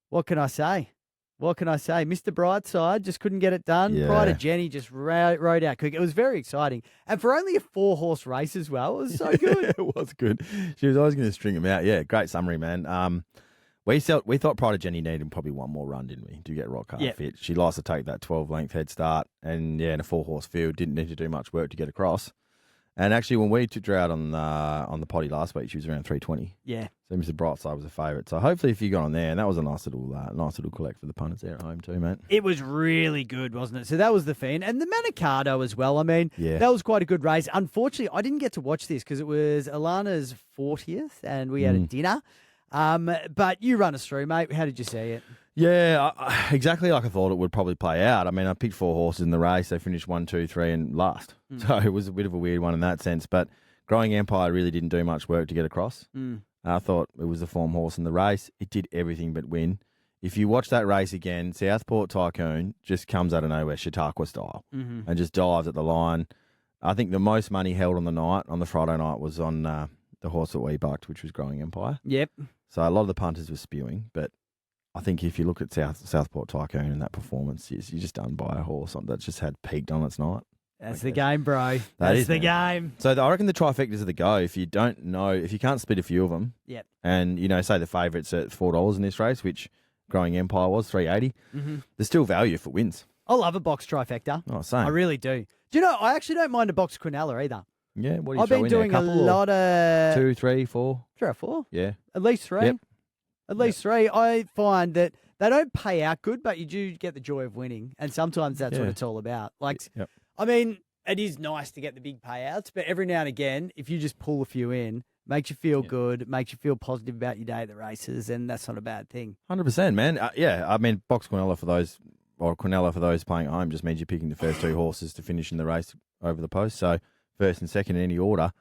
what can I say? What can I say? Mr. Brightside just couldn't get it done. Yeah. Pride of Jenny just rode out quick. It was very exciting. And for only a 4-horse race as well, it was so good. It was good. She was always going to string him out. Yeah, great summary, man. We thought Pride of Jenny needed probably one more run, didn't we, to get rock hard fit. She likes to take that 12-length head start, and in a 4-horse field, didn't need to do much work to get across. And actually, when we took her out on the potty last week, she was around 320. Yeah. So Mr. Brightside was a favourite. So hopefully, if you got on there, and that was a nice little collect for the punters there at home too, mate. It was really good, wasn't it? So that was the Fiend. And the Manicardo as well. I mean, Yeah. that was quite a good race. Unfortunately, I didn't get to watch this because it was Alana's 40th, and we had a dinner. But you run us through, mate. How did you see it? Yeah, exactly like I thought it would probably play out. I mean, I picked 4 horses in the race. They finished 1, 2, 3 and last. So it was a bit of a weird one in that sense. But Growing Empire really didn't do much work to get across. I thought it was the form horse in the race. It did everything but win. If you watch that race again, Southport Tycoon just comes out of nowhere, Chautauqua style, and just dives at the line. I think the most money held on the Friday night, was on the horse that we bucked, which was Growing Empire. Yep. So a lot of the punters were spewing, but I think if you look at Southport Tycoon and that performance, you're just done by a horse that just had peaked on its night. That's the game, bro. That That's is, the man. game. So I reckon the trifectas are the go. If you don't know, if you can't split a few of them, Yep. and say the favourites at $4 in this race, which Growing Empire was $3.80, there's still value for wins. I love a box trifecta. Oh, same. I really do. Do you know, I actually don't mind a box Quinella either. Yeah, what do you I've throw been in there? doing a couple or lot of 2, 3, 4. 3 or 4. Yeah. At least 3. Yep. At least 3. I find that they don't pay out good, but you do get the joy of winning. And sometimes that's what Yeah. it's all about. Like, Yep. I mean, it is nice to get the big payouts, but every now and again, if you just pull a few in, makes you feel good, makes you feel positive about your day at the races, and that's not a bad thing. 100%, man. Yeah, I mean, box Quinella for those playing at home just means you're picking the first 2 horses to finish in the race over the post. So first and second in any order.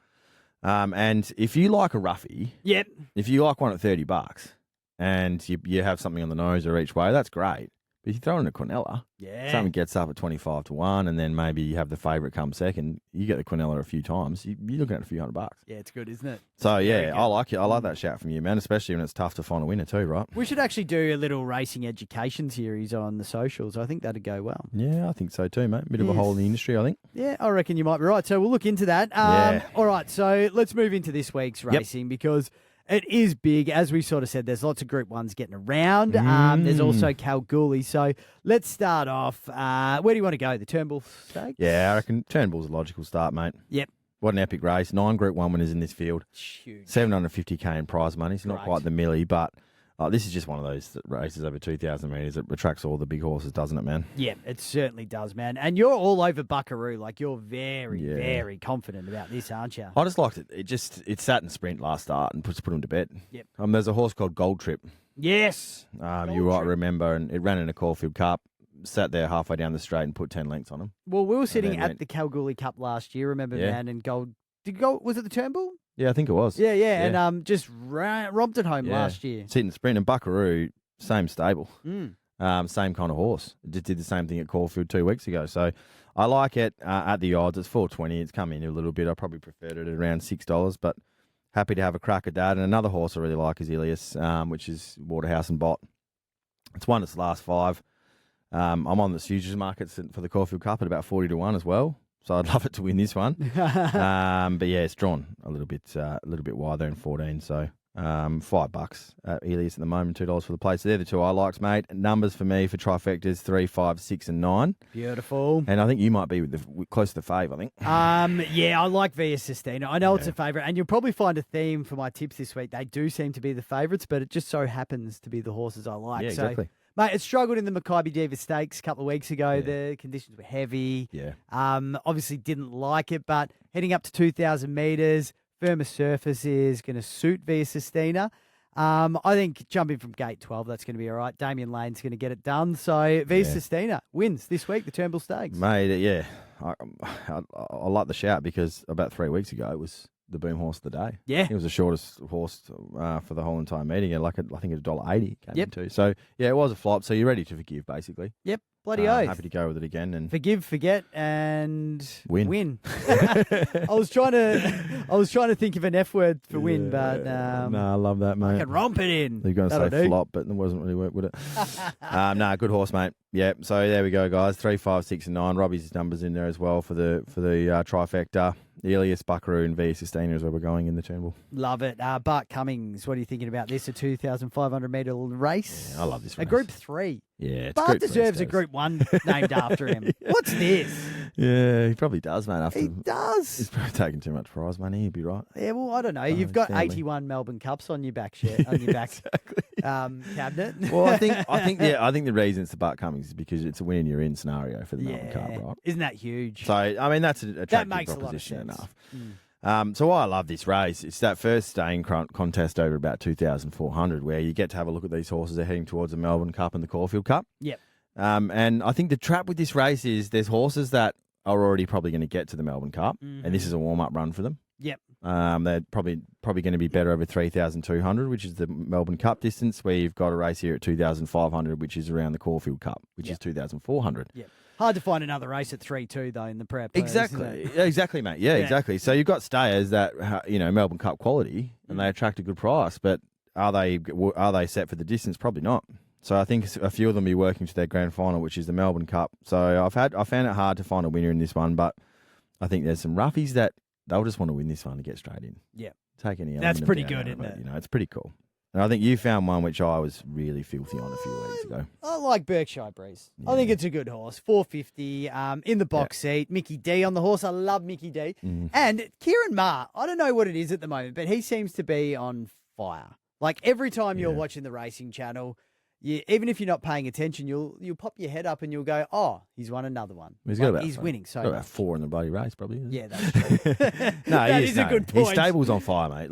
And if you like a roughie, Yep. if you like one at $30 and you have something on the nose or each way, that's great. But if you throw in a Quinella, Yeah. something gets up at 25 to 1, and then maybe you have the favourite come second, you get the Quinella a few times, you're looking at a few $100. Yeah, it's good, isn't it? So, Very yeah, good. I like it. I like that shout from you, man, especially when it's tough to find a winner too, right? We should actually do a little racing education series on the socials. I think that'd go well. Yeah, I think so too, mate. Bit of a Yes. hole in the industry, I think. Yeah, I reckon you might be right. So we'll look into that. Yeah. All right, so let's move into this week's racing because it is big. As we sort of said, there's lots of Group 1s getting around. There's also Kalgoorlie. So let's start off. Where do you want to go? The Turnbull Stakes? Yeah, I reckon Turnbull's a logical start, mate. Yep. What an epic race. 9 Group 1 winners in this field. Huge. $750K in prize money. It's not Right. quite the millie, but this is just one of those races over 2,000 metres. It attracts all the big horses, doesn't it, man? Yeah, it certainly does, man. And you're all over Buckaroo. Like, you're very, Yeah. very confident about this, aren't you? I just liked it. It sat in sprint last start and put him to bed. Yep. There's a horse called Gold Trip. Yes. You might remember, and it ran in a Caulfield Cup. Sat there halfway down the straight and put 10 lengths on him. Well, we were sitting then at went- the Kalgoorlie Cup last year, remember, Yeah. man? And was it the Turnbull? Yeah, I think it was. Yeah. And just romped it home Yeah. last year. Sitting sprint, and Buckaroo, same stable. Mm. Same kind of horse. Just did the same thing at Caulfield 2 weeks ago. So I like it at the odds. It's $4.20. It's come in a little bit. I probably preferred it at around $6, but happy to have a crack at that. And another horse I really like is Ilias, which is Waterhouse and Bott. It's won its last 5. I'm on the futures markets for the Caulfield Cup at about 40 to 1 as well. So I'd love it to win this one. But yeah, it's drawn a little bit wide there in 14. So $5 at Ilias at the moment, $2 for the place. So they're the 2 I liked, mate. Numbers for me for trifectas 3, 5, 6, and 9. Beautiful. And I think you might be close to the fave, I think. Yeah, I like Via Sistina. I know it's a favourite, and you'll probably find a theme for my tips this week. They do seem to be the favourites, but it just so happens to be the horses I like. Yeah, exactly. So, mate, it struggled in the Mackay Diva Stakes a couple of weeks ago. Yeah. The conditions were heavy. Yeah. Obviously didn't like it, but heading up to 2,000 metres, firmer surface is going to suit Via Sistina. I think jumping from gate 12, that's going to be all right. Damien Lane's going to get it done. So Via Sistina wins this week, the Turnbull Stakes. Mate, yeah. I like the shout because about 3 weeks ago it was the boom horse of the day. Yeah. He was the shortest horse for the whole entire meeting. I think it's $1.80 came Yep. into. So, yeah, it was a flop. So you're ready to forgive, basically. Yep. Bloody oath. Happy to go with it again. And Forgive, forget, and Win. I was trying to think of an F word for win, but no, I love that, mate. I can romp it in. You're going to That'll say do. flop, but it wasn't really work, would it? Good horse, mate. Yeah, so there we go, guys. 3, 5, 6, and 9. Robbie's numbers in there as well for the trifecta. The Elias, Buckaroo, and V Sustainer is where we're going in the Turnbull. Love it. Bart Cummings, what are you thinking about this? A 2,500 metre race? Yeah, I love this race. A Group 3. Yeah, it's Bart Group 3 deserves a status. Group 1 named after him. What's this? Yeah, he probably does, mate. After He does. he's probably taking too much prize money. He'd be right. Yeah, well, I don't know. You've got family. 81 Melbourne Cups on your back cabinet. Well, I think the reason it's the Bart Cummings is because it's a win and you're in scenario for the Melbourne Cup, right? Isn't that huge? So I mean that's an attractive makes a lot of proposition sense. enough. So why I love this race, it's that first staying contest over about 2,400 where you get to have a look at these horses. They're heading towards the Melbourne Cup and the Caulfield Cup. Yep. And I think the trap with this race is there's horses that are already probably going to get to the Melbourne Cup, and this is a warm-up run for them. Yep. They're probably going to be better over 3,200, which is the Melbourne Cup distance, where you've got a race here at 2,500, which is around the Caulfield Cup, which is 2,400. Yep. Hard to find another race at 3-2 though in the prep. Exactly, exactly, mate. Yeah, exactly. So you've got stayers that Melbourne Cup quality, and they attract a good price. But are they set for the distance? Probably not. So I think a few of them will be working to their grand final, which is the Melbourne Cup. So I found it hard to find a winner in this one, but I think there's some roughies that they'll just want to win this one to get straight in. Yeah, take any. That's element pretty down good, out of isn't it? It's pretty cool. And I think you found one which I was really filthy on a few weeks ago. I like Berkshire Breeze. I think it's a good horse. 450 in the box seat. Mickey D on the horse. I love Mickey D. And Kieran Maher, I don't know what it is at the moment, but he seems to be on fire. Like every time you're watching the racing channel, even if you're not paying attention, you'll pop your head up and you'll go, oh, he's won another one. He's winning so got much. about 4 in the bloody race, probably. Yeah, that's true. No, that is a good point. His stable's on fire, mate.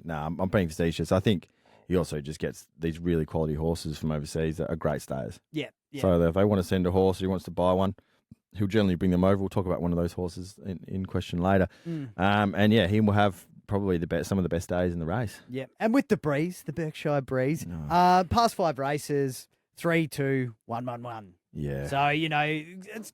I'm being facetious. I think he also just gets these really quality horses from overseas that are great stayers. Yeah. So if they want to send a horse, he wants to buy one, he'll generally bring them over. We'll talk about one of those horses in question later. He will have probably some of the best days in the race. Yeah, and with the Breeze, the Berkshire Breeze, past 5 races, 3, 2, 1, 1, 1. Yeah. So it's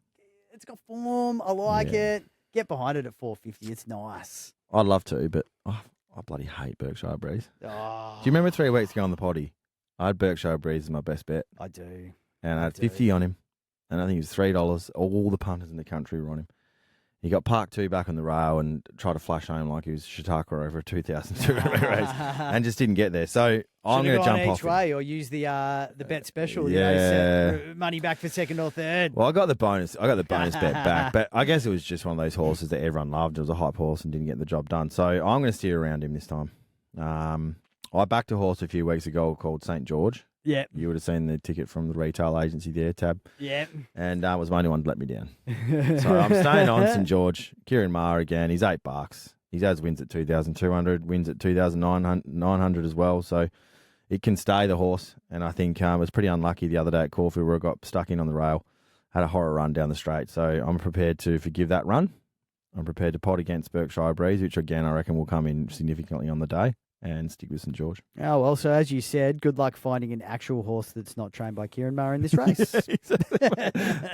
got form. I like it. Get behind it at 450. It's nice. I'd love to, but I bloody hate Berkshire Breeze. Oh, Do you remember 3 weeks ago on the potty? I had Berkshire Breeze as my best bet. I do. And I had 50 on him. And I think it was $3. All the punters in the country were on him. He got Park 2 back on the rail and tried to flash home like he was Chautauqua over a 2,200 race and just didn't get there. So I'm going to jump off each way or use the bet special. Money back for second or third. Well, I got the bonus bet back, but I guess it was just one of those horses that everyone loved. It was a hype horse and didn't get the job done. So I'm going to steer around him this time. I backed a horse a few weeks ago called St. George. Yeah. You would have seen the ticket from the retail agency there, Tab. Yeah. And was the only one to let me down. So I'm staying on St. George. Kieran Maher again. He's $8. He has wins at 2,200, wins at 2,900 as well. So it can stay the horse. And I think it was pretty unlucky the other day at Caulfield where it got stuck in on the rail. Had a horror run down the straight. So I'm prepared to forgive that run. I'm prepared to pot against Berkshire Breeze, which again I reckon will come in significantly on the day. And stick with St. George. Oh, well, so as you said, good luck finding an actual horse that's not trained by Kieran Maher in this race.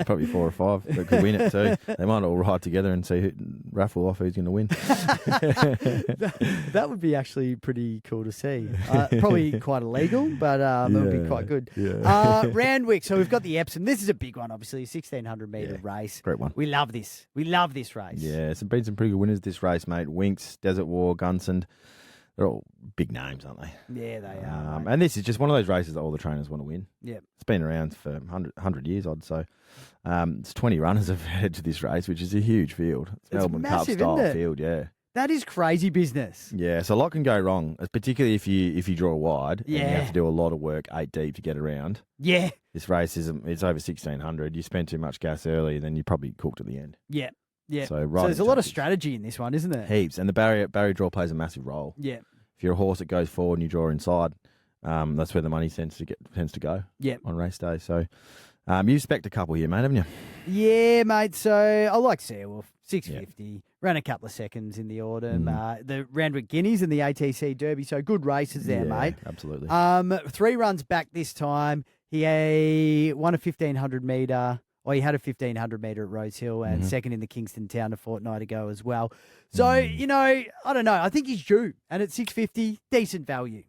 Probably 4 or 5 that could win it too. They might all ride together and raffle off who's going to win. That would be actually pretty cool to see. Probably quite illegal, but it would be quite good. Yeah. Randwick, so we've got the Epsom. This is a big one, obviously, a 1,600 metre race. Great one. We love this. We love this race. Yeah, it's been some pretty good winners this race, mate. Winks, Desert War, Gunsand. They're all big names, aren't they? Yeah, they are. And this is just one of those races that all the trainers want to win. Yeah. It's been around for 100 years, odd. So it's 20 runners have headed to this race, which is a huge field. It's Melbourne massive, Cup style isn't it? field, yeah. That is crazy business. Yeah, so a lot can go wrong, particularly if you draw wide and you have to do a lot of work 8 deep to get around. Yeah. This race it's over 1,600. You spend too much gas early, then you're probably cooked at the end. Yeah. Yeah. So there's a lot of strategy in this one, isn't there? Heaps. And the barrier draw plays a massive role. Yeah. If you're a horse that goes forward and you draw inside, that's where the money tends to go Yeah. on race day. So You spec'd a couple here, mate, haven't you? Yeah, mate. So I like Seawolf, 650. Ran a couple of seconds in the autumn. The Randwick Guineas and the ATC Derby. So good races there, mate. Absolutely. 3 runs back this time. He won a 1,500 metre. Well, he had a 1,500 metre at Rose Hill and second in the Kingston Town a fortnight ago as well. So, I don't know. I think he's due. And at 650, decent value.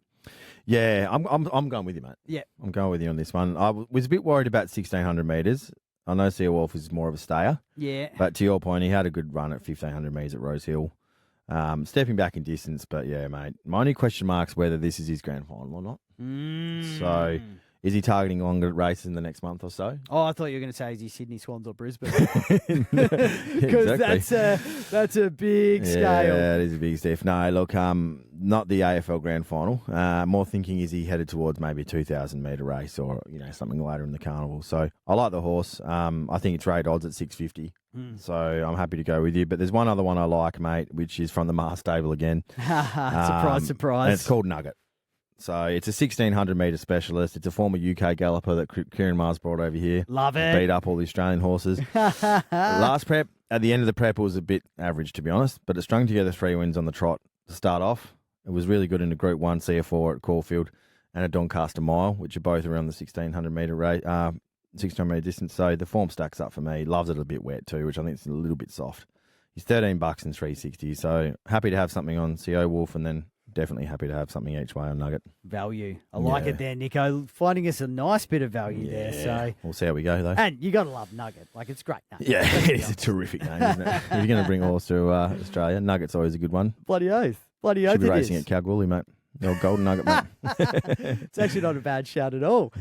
Yeah, I'm going with you, mate. Yeah. I'm going with you on this one. I was a bit worried about 1,600 metres. I know Seawolf is more of a stayer. Yeah. But to your point, he had a good run at 1,500 metres at Rose Hill. Stepping back in distance, but yeah, mate. My only question mark's whether this is his grand final or not. So, is he targeting longer races in the next month or so? Oh, I thought you were going to say, is he Sydney Swans or Brisbane? Because that's a big scale. Yeah, it is a big step. No, look, not the AFL grand final. More thinking, is he headed towards maybe a 2,000 metre race or, something later in the carnival. So I like the horse. I think it's rate odds at 650. So I'm happy to go with you. But there's one other one I like, mate, which is from the Mars stable again. Surprise. And it's called Nugget. So it's a 1,600 metre specialist. It's a former UK galloper that Kieran Mars brought over here. Love it. Beat up all the Australian horses. Last prep, at the end of the prep, it was a bit average, to be honest. But it strung together 3 wins on the trot to start off. It was really good in the Group 1 CF4 at Caulfield and at Doncaster Mile, which are both around the 1,600 metre rate, 1,600 metre distance. So the form stacks up for me. Loves it a bit wet too, which I think is a little bit soft. He's $13 and 360. So happy to have something on Seawolf and then definitely happy to have something each way on Nugget. Value. I like it there, Nico. Finding us a nice bit of value there. So we'll see how we go, though. And you got to love Nugget. Like, it's great. Yeah, it is a terrific name, isn't it? If you're going to bring a horse to Australia, Nugget's always a good one. Bloody oath. Should be racing at Kalgoorlie, mate. The old Golden Nugget, mate. It's actually not a bad shout at all.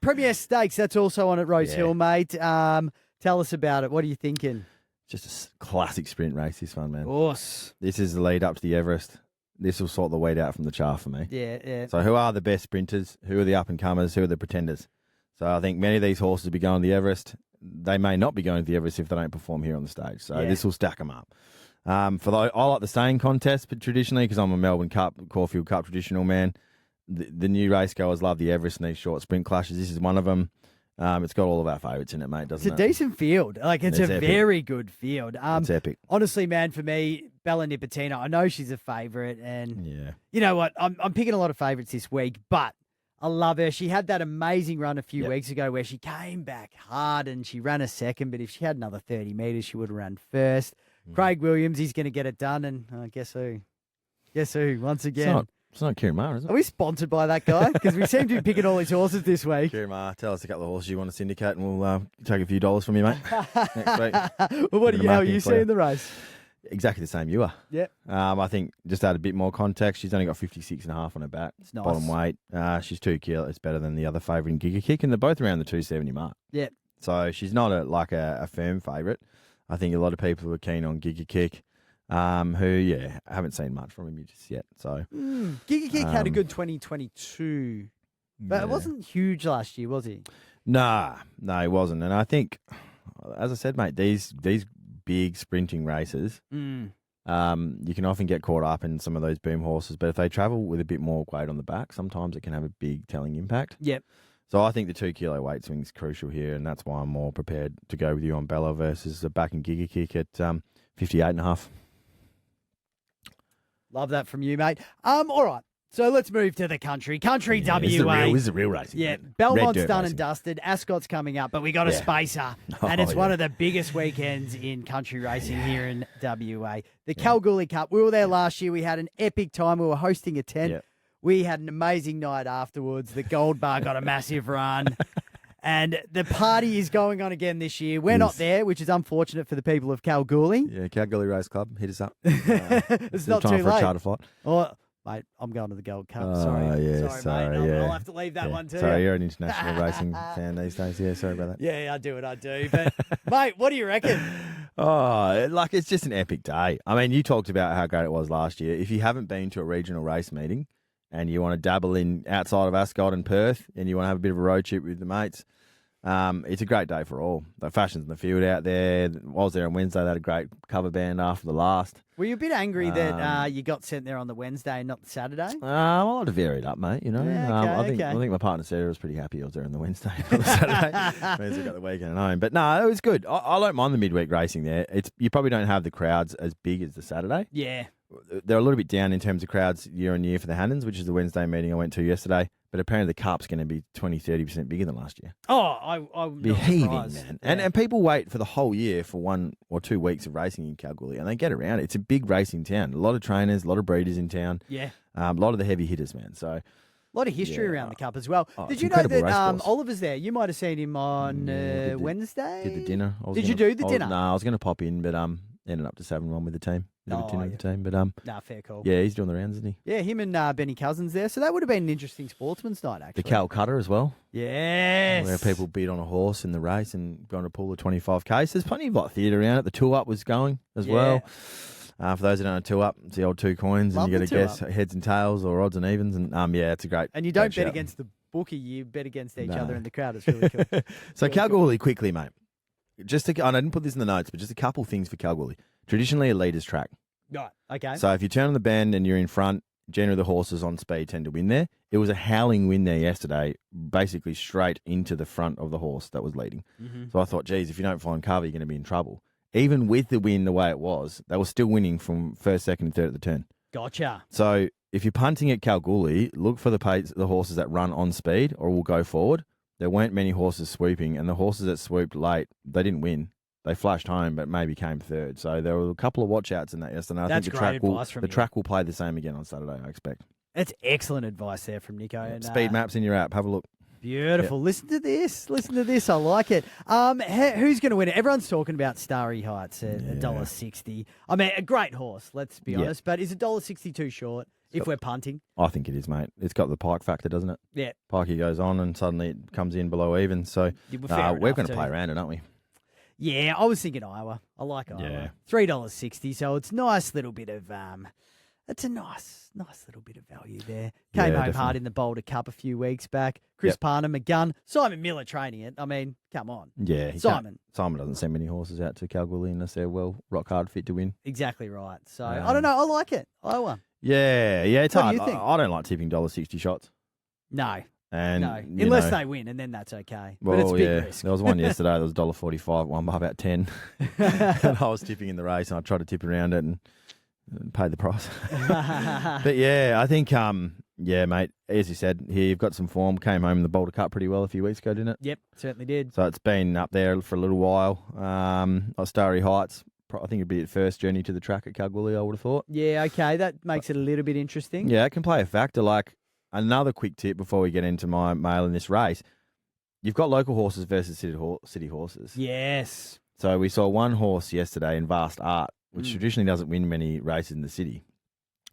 Premier Stakes, that's also on at Rose Hill, mate. Tell us about it. What are you thinking? Just a classic sprint race, this one, man. Of course. This is the lead up to the Everest. This will sort the weed out from the chaff for me. Yeah. So who are the best sprinters? Who are the up-and-comers? Who are the pretenders? So I think many of these horses will be going to the Everest. They may not be going to the Everest if they don't perform here on the stage. So this will stack them up. I like the staying contest, but traditionally, because I'm a Melbourne Cup, Caulfield Cup traditional man, the new race goers love the Everest and these short sprint clashes. This is one of them. It's got all of our favourites in it, mate, doesn't it? It's a decent field. Like, it's a epic. very good field. It's epic. Honestly, man, for me, Bella Nipotina, I know she's a favourite. And you know what? I'm picking a lot of favourites this week, but I love her. She had that amazing run a few weeks ago where she came back hard and she ran a second, but if she had another 30 metres, she would have run first. Craig Williams, he's going to get it done. And guess who? Once again. It's not Kieran Maher, is it? Are we sponsored by that guy? Because we seem to be picking all his horses this week. Kieran Maher, tell us a couple of horses you want to syndicate and we'll take a few dollars from you, mate, next week. Well, how are you seeing the race? Exactly the same you are. Yep. I think just to add a bit more context, she's only got 56.5 on her back. It's nice. Bottom weight. She's 2 kilos better than the other favourite in Giga Kick, and they're both around the 270 mark. Yep. So she's not a firm favourite. I think a lot of people are keen on Giga Kick. Who, haven't seen much from him just yet. So Giga Kick had a good 2022, but it wasn't huge last year, was he? No, he wasn't. And I think, as I said, mate, these big sprinting races, you can often get caught up in some of those boom horses, but if they travel with a bit more weight on the back, sometimes it can have a big telling impact. Yep. So I think the 2 kilo weight swing is crucial here, and that's why I'm more prepared to go with you on Bella versus the back in Giga Kick at 58.5. Love that from you, mate. All right. So let's move to the country. Country WA. This is the real racing. Yeah. Belmont's done and dusted. Ascot's coming up, but we got a spacer. And it's one of the biggest weekends in country racing here in WA. The Kalgoorlie Cup. We were there last year. We had an epic time. We were hosting a tent. Yep. We had an amazing night afterwards. The Gold Bar got a massive run. And the party is going on again this year. We're not there, which is unfortunate for the people of Kalgoorlie. Yeah, Kalgoorlie Race Club, hit us up. It's not too time for late. a charter flight. Oh, mate, I'm going to the Gold Cup. Sorry, mate. I'll have to leave that one too. Sorry, you're an international racing fan these days. Yeah, sorry about that. Yeah, I do. But, mate, what do you reckon? It's just an epic day. I mean, you talked about how great it was last year. If you haven't been to a regional race meeting and you want to dabble in outside of Ascot and Perth and you want to have a bit of a road trip with the mates, It's a great day for all. The fashion's in the field out there. I was there on Wednesday. They had a great cover band after the last. Were you a bit angry that you got sent there on the Wednesday and not the Saturday? I like to vary it up, mate. You know, Yeah, I think my partner Sarah was pretty happy I was there on the Wednesday, not the Saturday. Means I got the weekend at home. But no, it was good. I don't mind the midweek racing there. You probably don't have the crowds as big as the Saturday. Yeah. They're a little bit down in terms of crowds year on year for the Hannons, which is the Wednesday meeting I went to yesterday. But apparently the Cup's going to be 20-30% bigger than last year. Oh, I'm be not heaving, surprised. man. Yeah. And people wait for the whole year for 1 or 2 weeks of racing in Kalgoorlie, and they get around. It's a big racing town. A lot of trainers, a lot of breeders in town. Yeah. A lot of the heavy hitters, man. So A lot of history around the Cup as well. Oh, Did it's you know incredible that race course. Oliver's there? You might have seen him on Wednesday. did the dinner. Did you do the dinner? No, I was going to pop in, but ended up just having one with the team. Bit of dinner with the team, but Nah, fair call. yeah, he's doing the rounds, isn't he? Yeah, him and Benny Cousins there. So that would have been an interesting sportsman's night, actually. The Calcutta as well. Yes. Where people beat on a horse in the race and going to pull the 25K. So there's plenty of theatre around it. The two up was going as well. For those who don't know, two up, it's the old 2 coins, Love and you got the to two guess heads and tails or odds and evens, and it's a great. And you don't great bet shout. against the bookie, you bet against each No. other in the crowd. It's really cool. So Really Kalgoorlie, quickly, mate. I didn't put this in the notes, but just a couple things for Kalgoorlie. Traditionally, a leader's track. Right, okay. So if you turn on the bend and you're in front, generally the horses on speed tend to win there. It was a howling win there yesterday, basically straight into the front of the horse that was leading. So I thought, geez, if you don't find cover, you're going to be in trouble. Even with the win the way it was, they were still winning from first, second, and third at the turn. Gotcha. So if you're punting at Kalgoorlie, look for the horses that run on speed or will go forward. There weren't many horses swooping, and the horses that swooped late, they didn't win. They flashed home, but maybe came third. So there were a couple of watch-outs in that yesterday. I That's think great advice from you. track will play the same again on Saturday, I expect. That's excellent advice there from Nico. And, Speed maps in your app. Have a look. Beautiful. Listen to this. Listen to this. I like it. Who's going to win it? Everyone's talking about Starry Heights at $1.60. I mean, a great horse, let's be honest. But is $1.60 too short if we're punting? I think it is, mate. It's got the pike factor, doesn't it? Yeah. Pikey goes on and suddenly it comes in below even. So we're going to play around it, aren't we? Yeah, I was thinking Iowa. I like Iowa. Yeah. $3.60, so it's a nice little bit of it's a nice little bit of value there. Came home hard definitely. in the Boulder Cup a few weeks back. Chris Parnham, a gun. Simon Miller training it. I mean, come on. Yeah. Simon doesn't send many horses out to Kalgoorlie unless they're rock hard fit to win. Exactly right. So I don't know. I like it. Iowa. Yeah, it's What do hard. you think? I don't like tipping $1.60 shots. No. And No. you Unless know, they win, and then that's okay. well, but it's big risk. There was one yesterday that was $1.45, one by about 10. And I was tipping in the race and I tried to tip around it and pay the price. But yeah, I think mate, as you said, here you've got some form. Came home in the Boulder Cup pretty well a few weeks ago, didn't it? Yep, certainly did. So it's been up there for a little while. Starry Heights, I think it'd be its first journey to the track at Kalgoorlie, I would have thought. Yeah, okay. That makes it a little bit interesting. Yeah, it can play a factor. Like, another quick tip before we get into my mail in this race. You've got local horses versus city horses. Yes. So we saw one horse yesterday in Vast Art, which traditionally doesn't win many races in the city.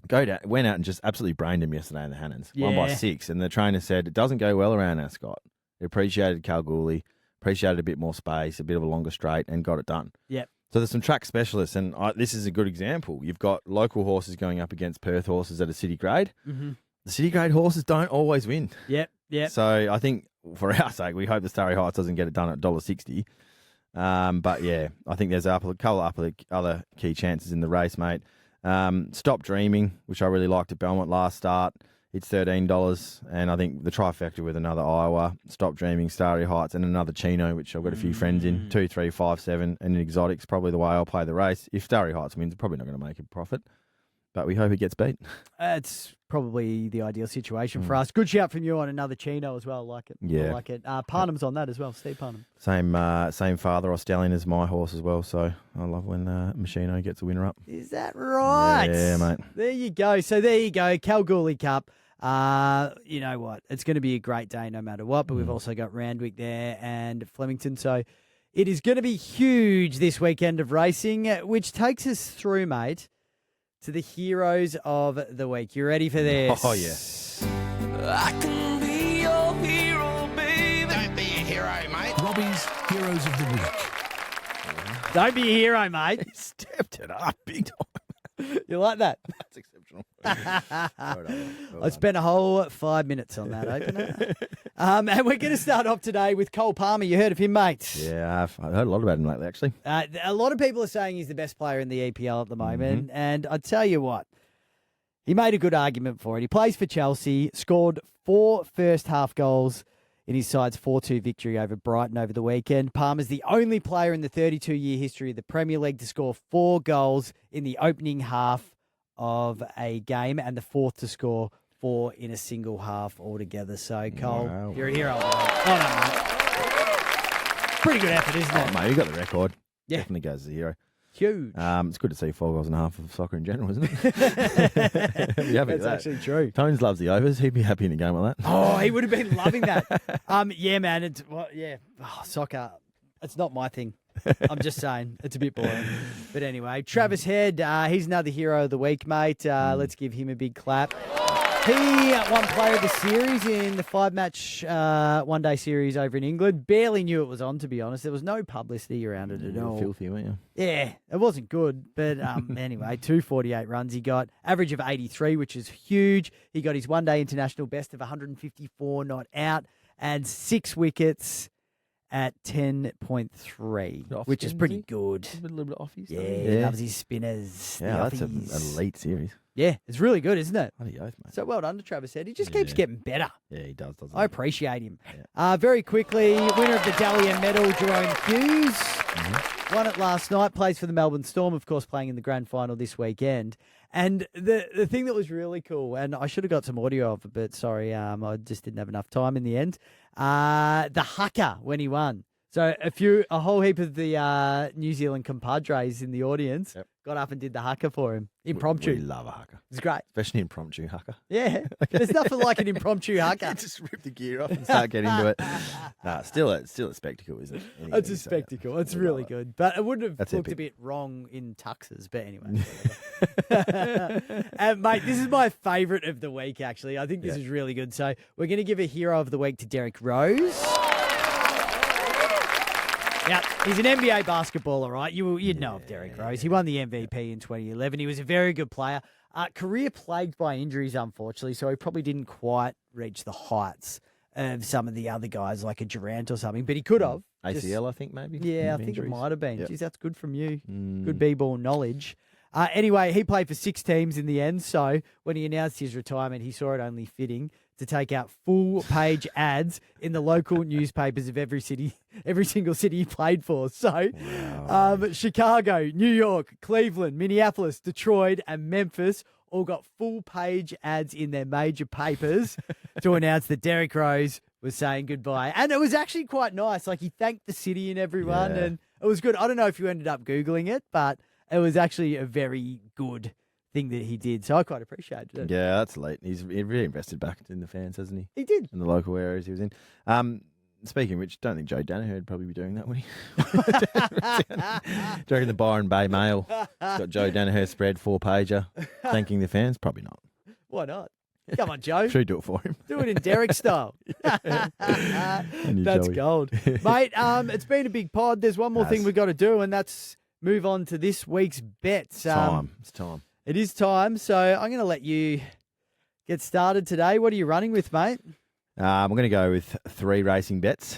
Went out and just absolutely brained him yesterday in the Hannons. Won by 6. And the trainer said it doesn't go well around Ascot. He appreciated Kalgoorlie, appreciated a bit more space, a bit of a longer straight, and got it done. Yep. So there's some track specialists, and this is a good example. You've got local horses going up against Perth horses at a city grade. Mm-hmm. The city grade horses don't always win. Yep. So I think for our sake, we hope the Starry Heights doesn't get it done at $1.60. But yeah, I think there's a couple of other key chances in the race, mate. Stop Dreaming, which I really liked at Belmont last start. It's $13, and I think the trifecta with another Iowa, Stop Dreaming, Starry Heights, and another Chino, which I've got a few friends in, 2, 3, 5, 7, and an exotic's probably the way I'll play the race. If Starry Heights wins, probably not going to make a profit, but we hope it gets beat. It's probably the ideal situation for us. Good shout from you on another Chino as well. I like it. Yeah. I like it. Parnham's on that as well, Steve Parnham. Same father or stallion as my horse as well, so I love when Machino gets a winner up. Is that right? Yeah, mate. There you go. So there you go, Kalgoorlie Cup. You know what? It's going to be a great day no matter what, but we've also got Randwick there and Flemington. So it is going to be huge this weekend of racing, which takes us through, mate, to the heroes of the week. You ready for this? Oh, yeah. I can be your hero, baby. Don't be a hero, mate. Robbie's Heroes of the Week. Don't be a hero, mate. He stepped it up big time. You like that? That's exceptional. I spent a whole 5 minutes on that opener. And we're going to start off today with Cole Palmer. You heard of him, mate? Yeah, I've heard a lot about him lately, actually. A lot of people are saying he's the best player in the EPL at the moment. And I tell you what, he made a good argument for it. He plays for Chelsea, scored 4 first-half goals in his side's 4-2 victory over Brighton over the weekend. Palmer's the only player in the 32-year history of the Premier League to score 4 goals in the opening half of a game and the 4th to score 4 in a single half altogether. So, Cole, you're a hero. Oh, no, mate. Pretty good effort, isn't it? Mate, you got the record. Yeah. Definitely goes as a hero. Huge. It's good to see 4 goals and a half of soccer in general, isn't it? Be happy with That's that. actually true. Tones loves the overs. He'd be happy in a game like that. Oh, he would have been loving that. Yeah, man. It's soccer. It's not my thing. I'm just saying it's a bit boring. But anyway, Travis Head, he's another hero of the week, mate. Let's give him a big clap. He won player of the series in the 5-match one-day series over in England. Barely knew it was on, to be honest. There was no publicity around it at all. Filthy, weren't you? Yeah, it wasn't good. But anyway, 248 runs he got. Average of 83, which is huge. He got his one-day international best of 154 not out and 6 wickets at 10.3, which is pretty good. A little bit offy. Yeah, he loves his spinners. Yeah, that's an elite series. Yeah, it's really good, isn't it? Bloody oath, mate. So well done to Travis Head. He just keeps getting better. Yeah, he does, doesn't he? I appreciate him. Yeah. Very quickly, winner of the Dahlia medal, Jerome Hughes. Won it last night, plays for the Melbourne Storm, of course, playing in the grand final this weekend. And the thing that was really cool, and I should have got some audio of it, but sorry, I just didn't have enough time in the end. The haka when he won. So a whole heap of the New Zealand compadres in the audience got up and did the haka for him. Impromptu. We love a haka. It's great. Especially impromptu haka. Yeah. There's nothing like an impromptu haka. Just rip the gear off and start getting into it. Nah, still a spectacle, isn't it? Anyway, It's a spectacle. It's really good. But it would have looked epic. a bit wrong in tuxes. But anyway. Mate, this is my favourite of the week, actually. I think this is really good. So we're going to give a hero of the week to Derek Rose. Yeah, he's an NBA basketballer, right? You'd know of Derek Rose. He won the MVP in 2011. He was a very good player. Career plagued by injuries, unfortunately, so he probably didn't quite reach the heights of some of the other guys, like a Durant or something, but he could have. ACL, I think, maybe. Yeah, I think it might have been. Yep. Geez, that's good from you. Good b-ball knowledge. Anyway, he played for 6 teams in the end, so when he announced his retirement, he saw it only fitting to take out full-page ads in the local newspapers of every single city he played for. So, Chicago, New York, Cleveland, Minneapolis, Detroit, and Memphis all got full-page ads in their major papers to announce that Derek Rose was saying goodbye. And it was actually quite nice. Like, he thanked the city and everyone, and it was good. I don't know if you ended up Googling it, but it was actually a very good thing that he did. So I quite appreciated it. Yeah, that's late. He's really invested back in the fans, hasn't he? He did. In the local areas he was in. Speaking of which, don't think Joe Danaher would probably be doing that, would he? Do you reckon the Byron Bay Mail got Joe Danaher spread 4-pager thanking the fans? Probably not. Why not? Come on, Joe. Should we do it for him? Do it in Derek style. That's gold. Mate, it's been a big pod. There's one more thing we've got to do, and that's move on to this week's bets. It's time. It is time, so I'm going to let you get started today. What are you running with, mate? I'm going to go with 3 racing bets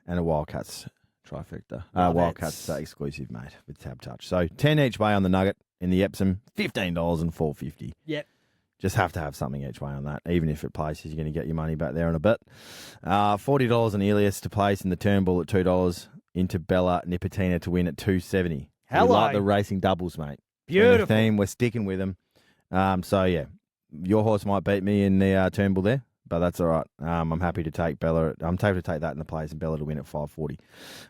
and a Wildcats trifecta. Wildcats exclusive, mate, with Tab Touch. So 10 each way on the Nugget in the Epsom, $15 and $4.50. Yep. Just have to have something each way on that. Even if it places, you're going to get your money back there in a bit. $40 on Elias to place in the Turnbull at $2. Into Bella Nipotina to win at $2.70. Hello. We like the racing doubles, mate. Beautiful. The theme, we're sticking with them. So, yeah, your horse might beat me in the Turnbull there, but that's all right. I'm happy to take Bella. I'm happy to take that in the place and Bella to win at $5.40.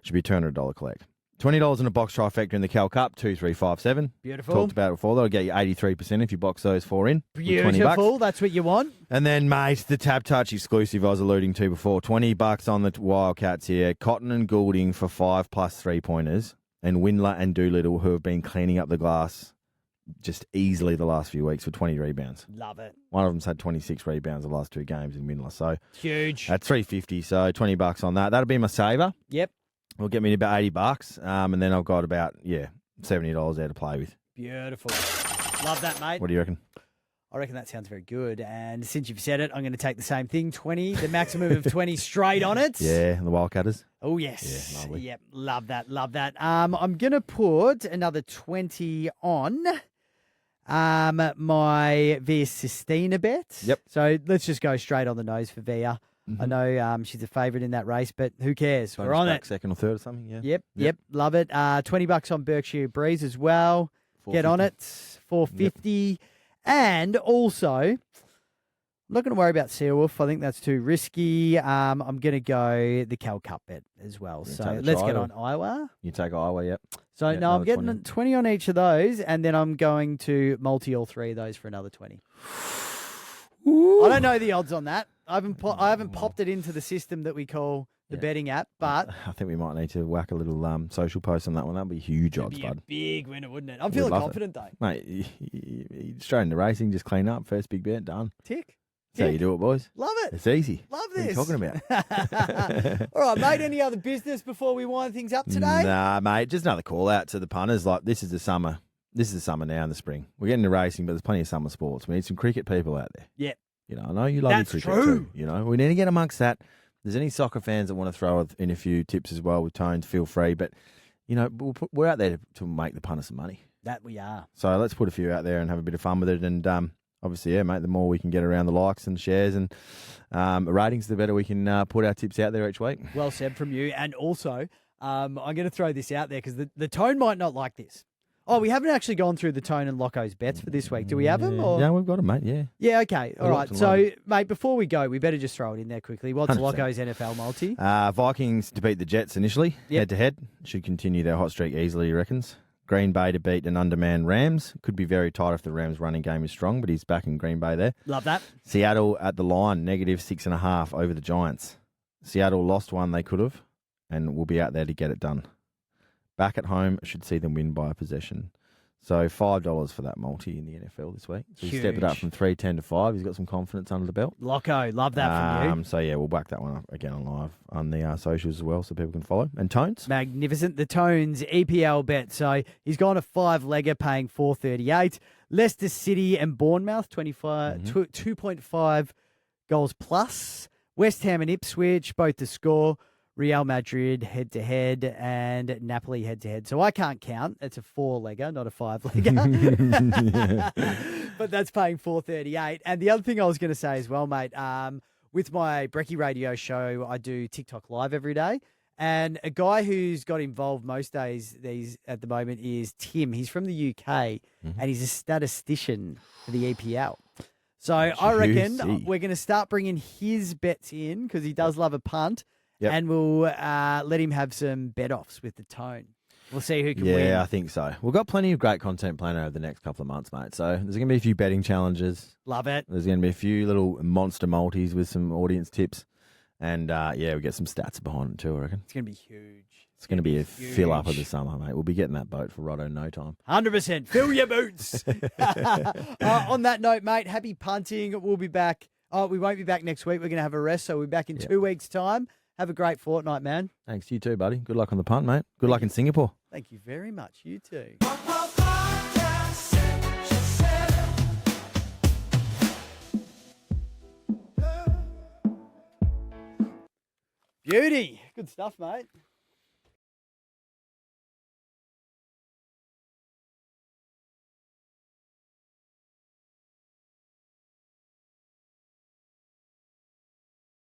Should be a $200 collect. $20 in a box trifecta in the Cal Cup, 2, 3, 5, 7. Beautiful. Talked about it before. That'll get you 83% if you box those 4 in. Beautiful. That's what you want. And then, mate, the Tab Touch exclusive I was alluding to before. $20 on the Wildcats here. Cotton and Goulding for 5 plus 3-pointers. And Windler and Doolittle, who have been cleaning up the glass just easily the last few weeks for 20 rebounds. Love it. One of them's had 26 rebounds the last 2 games in Windler. So huge. At $3.50, so $20 on that. That'll be my saver. Yep. Will get me about $80. And then I've got about, $70 there to play with. Beautiful. Love that, mate. What do you reckon? I reckon that sounds very good. And since you've said it, I'm going to take the same thing, 20, the maximum of 20 straight on it. Yeah, and the Wildcatters. Oh, yes. Yeah, lovely. Yep, love that, love that. I'm going to put another 20 on my Via Sistina bet. Yep. So let's just go straight on the nose for Via. I know she's a favourite in that race, but who cares? We're on it. Second or third or something, yeah. Yep, love it. $20 on Berkshire Breeze as well. Get on it, $4.50. Yep. And also, I'm not going to worry about Seawolf. I think that's too risky. I'm going to go the Cal Cup bet as well. So let's get on Iowa. You take Iowa, yep. So yep, no, I'm getting 20 on each of those, and then I'm going to multi all three of those for another 20. I don't know the odds on that. I haven't popped it into the system that we call the betting app, but I think we might need to whack a little social post on that one. That'd be huge odds, be a bud. big winner, wouldn't it? I'm feeling confident though. Mate, you straight into racing, just clean up, first big bet, done. Tick. That's how you do it, boys. Love it. It's easy. Love What are you this. talking about? All right, mate. Any other business before we wind things up today? Nah, mate. Just another call out to the punters. Like, this is the summer. This is the summer now in the spring. We're getting to racing, but there's plenty of summer sports. We need some cricket people out there. Yep. You know, I know you love your cricket too. You know, we need to get amongst that. If there's any soccer fans that want to throw in a few tips as well with Tones, feel free. But, you know, we're out there to make the punters some money. That we are. So let's put a few out there and have a bit of fun with it. And obviously, yeah, mate, the more we can get around the likes and shares and ratings, the better we can put our tips out there each week. Well said from you. And also, I'm going to throw this out there because the Tone might not like this. Oh, we haven't actually gone through the Tone and Loco's bets for this week. Do we have them? Or? Yeah, we've got them, mate, yeah. Yeah, okay. All right. So, mate, before we go, we better just throw it in there quickly. What's 100%. Loco's NFL multi? Vikings to beat the Jets initially, head-to-head. Should continue their hot streak easily, he reckons. Green Bay to beat an undermanned Rams. Could be very tight if the Rams' running game is strong, but he's back in Green Bay there. Love that. Seattle at the line, -6.5 over the Giants. Seattle lost one they could have, and will be out there to get it done. Back at home, should see them win by a possession. So $5 for that multi in the NFL this week. So he stepped it up from 3.10 to 5. He's got some confidence under the belt. Loco, love that from you. So yeah, we'll back that one up again on live on the socials as well, so people can follow. And Tones, magnificent. The Tones EPL bet. So he's gone a 5-legger, paying $4.38. Leicester City and Bournemouth 2.5 goals plus. West Ham and Ipswich both to score. Real Madrid head-to-head and Napoli head-to-head. So I can't count. It's a 4-legger, not a 5-legger. But that's paying $4.38. And the other thing I was going to say as well, mate, with my Brekkie radio show, I do TikTok Live every day. And a guy who's got involved most days at the moment is Tim. He's from the UK, and he's a statistician for the EPL. So I reckon we're going to start bringing his bets in because he does love a punt. Yep. And we'll let him have some bet-offs with the Tone. We'll see who can win. Yeah, I think so. We've got plenty of great content planned over the next couple of months, mate. So there's going to be a few betting challenges. Love it. There's going to be a few little monster multis with some audience tips. And, we get some stats behind it too, I reckon. It's going to be huge. It's going to be a fill-up of the summer, mate. We'll be getting that boat for Roto no time. 100%. Fill your boots. On that note, mate, happy punting. We'll be back. Oh, we won't be back next week. We're going to have a rest, so we'll be back in 2 weeks' time. Have a great fortnight, man. Thanks. You too, buddy. Good luck on the punt, mate. Good luck in Singapore. Thank you very much. You too. Beauty. Good stuff, mate.